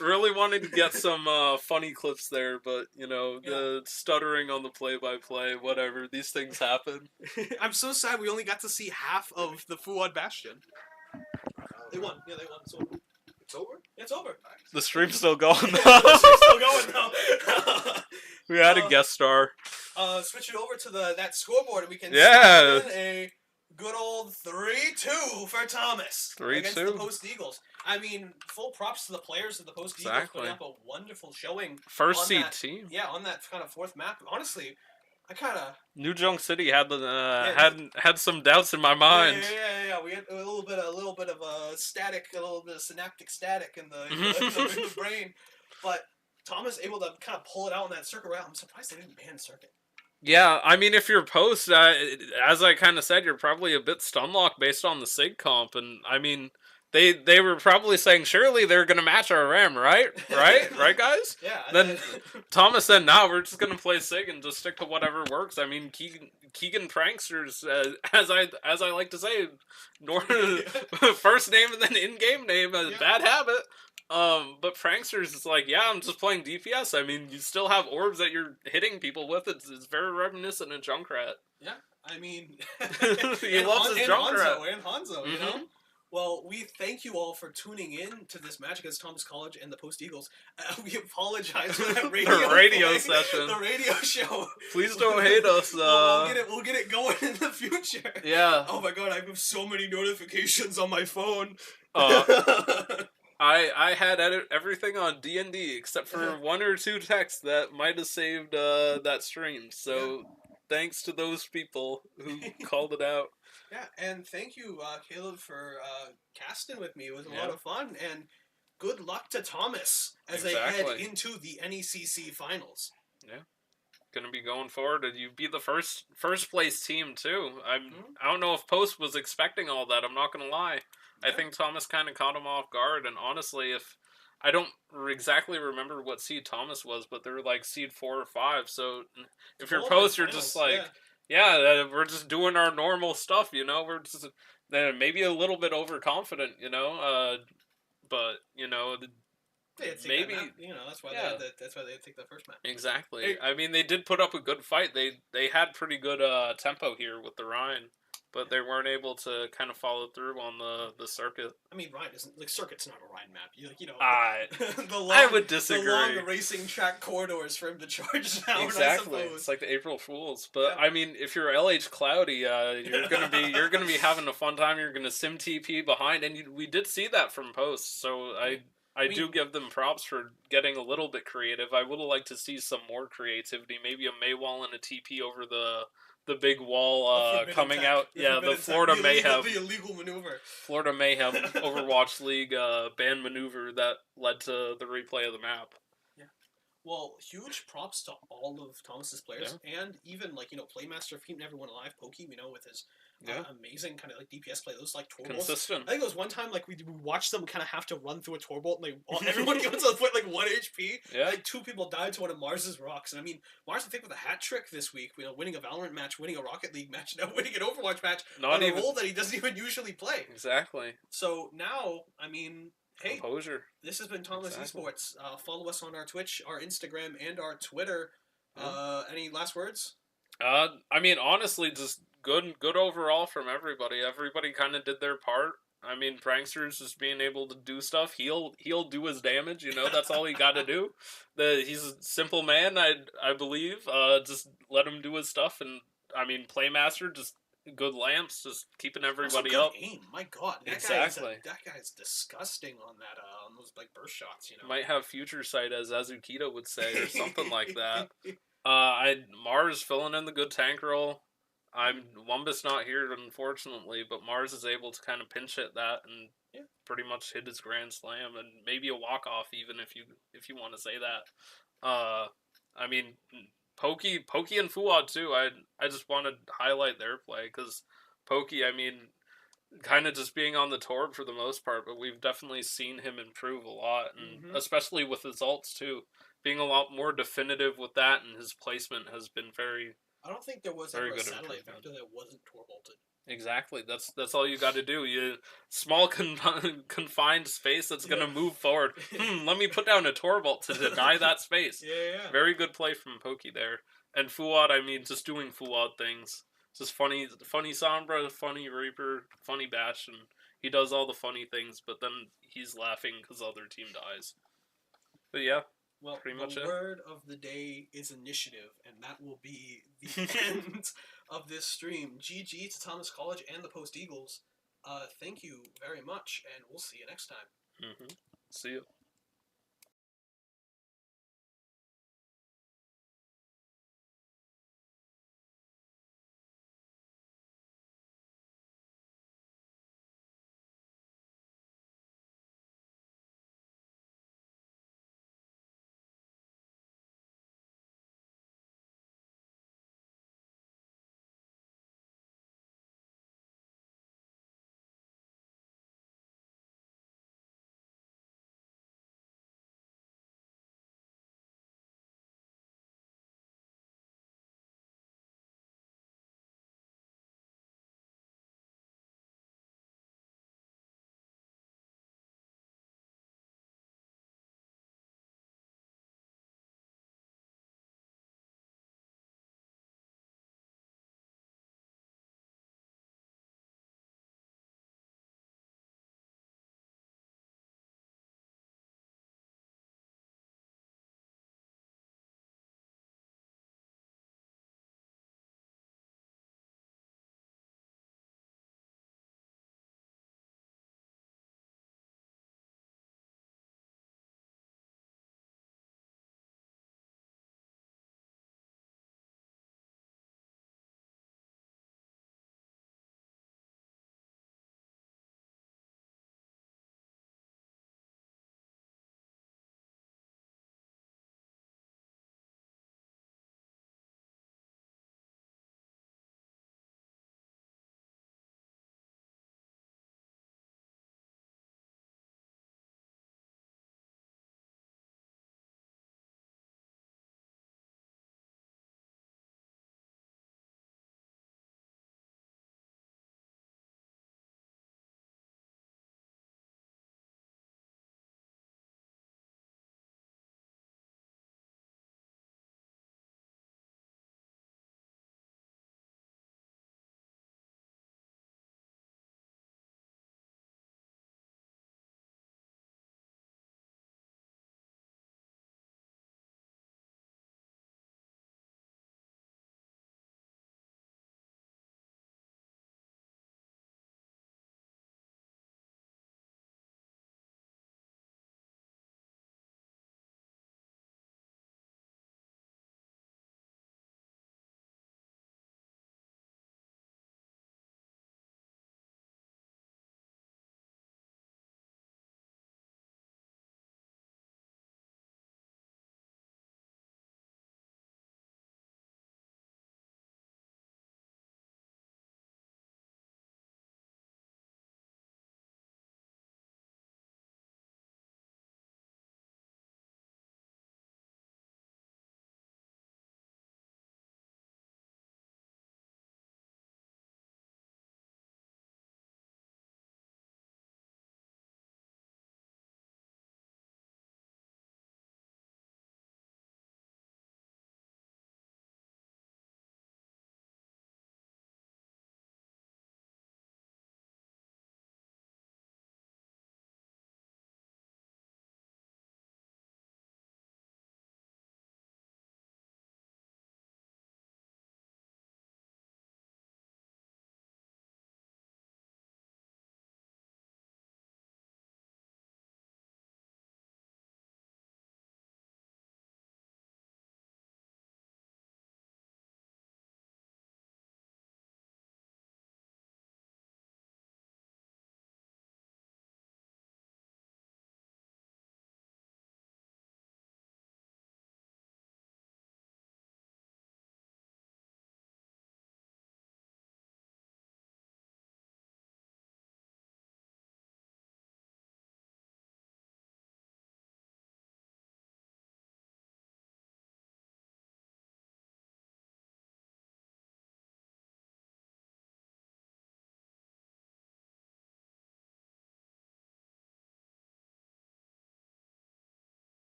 Really wanted to get some funny clips there, but the stuttering on the play-by-play, whatever. These things happen. I'm so sad we only got to see half of the Fuad Bastion. They won. Yeah, they won. So It's over? yeah, it's over. The stream's still going though. It's still going though. We had a guest star. Switch it over to that scoreboard and we can Yeah. see a good old 3-2 for Thomas 3-2. against the Post Eagles. I mean, full props to the players of the Post Eagles putting up a wonderful showing. First on seed that- team. Yeah, on that kind of fourth map. Honestly, I kind of New Junk City had had some doubts in my mind. Yeah. We had a little bit of a static, a little bit of synaptic static in the brain, but Thomas able to kind of pull it out in that circuit route. I'm surprised they didn't ban circuit. Yeah, I mean, if you're post, as I kind of said, you're probably a bit stun locked based on the Sig comp, and I mean, they were probably saying surely they're gonna match our RAM, right, right, guys. Yeah. Then Thomas said, "No, we're just gonna play Sig and just stick to whatever works." I mean, Keegan Pranksters, as I like to say, first name and then in-game name, bad habit. But Pranksters is like, yeah, I'm just playing DPS. I mean, you still have orbs that you're hitting people with. It's very reminiscent of Junkrat. Yeah, I mean, He loves his Junkrat. And Hanzo, you know. Well, we thank you all for tuning in to this match against Thomas College and the Post Eagles. We apologize for that radio session. The radio show. Please don't hate us. We'll get it going in the future. Yeah. Oh my god, I have so many notifications on my phone. I had everything on D&D except for one or two texts that might have saved that stream. So thanks to those people who called it out. Yeah, and thank you, Caleb, for casting with me. It was a lot of fun, and good luck to Thomas as they head into the NECC finals. Yeah, gonna be going forward, and you be the first place team too. I don't know if Post was expecting all that. I'm not gonna lie. I think Thomas kind of caught him off guard, and honestly, if I don't exactly remember what seed Thomas was, but they're like seed 4 or 5. So if you're Post, you're just like. Yeah, we're just doing our normal stuff, We're just maybe a little bit overconfident, but maybe that's why that's why they take the first match. Exactly. Hey. I mean, they did put up a good fight. They had pretty good tempo here with the Rhine, but they weren't able to kind of follow through on the circuit. I mean, Rhine isn't circuit's not a Rhine map. I would disagree. The long racing track corridors for him to charge down. Exactly. It's like the April Fools. But I mean, if you're LH Cloudy, you're gonna be having a fun time. You're gonna sim TP behind, and we did see that from Post. So I do give them props for getting a little bit creative. I would have liked to see some more creativity. Maybe a Maywall and a TP over the big wall coming out. The Florida Mayhem. The illegal maneuver. Florida Mayhem Overwatch League ban maneuver that led to the replay of the map. Yeah. Well, huge props to all of Thomas's players and even Playmaster keeping everyone alive. Pokey, with his amazing kind of DPS play. Those tour consistent. I think there was one time we watched them kind of have to run through a tour bolt and everyone gets to the point 1 HP. Yeah. 2 people died to one of Mars's rocks. And I mean, Mars I think with a hat trick this week, winning a Valorant match, winning a Rocket League match, now winning an Overwatch match on a role that he doesn't even usually play. Exactly. So now, I mean, hey, composure. This has been Thomas Esports. Follow us on our Twitch, our Instagram, and our Twitter. Any last words? I mean, honestly, just good overall from everybody. Everybody kind of did their part. I mean, Prankster's just being able to do stuff. He'll do his damage. That's all he got to do. He's a simple man, I believe. Just let him do his stuff, and I mean, Playmaster just good lamps, just keeping everybody also up. Good aim. My God, that guy is disgusting on that on those burst shots. Might have future sight, as Azukito would say, or something like that. Mars filling in the good tank role. Wumbus not here, unfortunately, but Mars is able to kind of pinch hit that and pretty much hit his grand slam and maybe a walk off, even if you want to say that. I mean, Pokey and Fuad too. I just want to highlight their play because Pokey, I mean, kind of just being on the Torb for the most part, but we've definitely seen him improve a lot, and especially with his ults too, being a lot more definitive with that, and his placement has been very. I don't think there was Very ever a good satellite improvement. vector that wasn't torbolted. Exactly. That's all you got to do. You small confined space that's gonna move forward. Let me put down a Torbolt to deny that space. Yeah. Very good play from Pokey there. And Fuad, I mean, just doing Fuad things. Just funny Sombra, funny Reaper, funny Batch, and he does all the funny things. But then he's laughing because the other team dies. But yeah, Well, pretty the much it. word of the day is initiative, and that will be the end of this stream. GG to Thomas College and the Post Eagles. Thank you very much, and we'll see you next time. See you.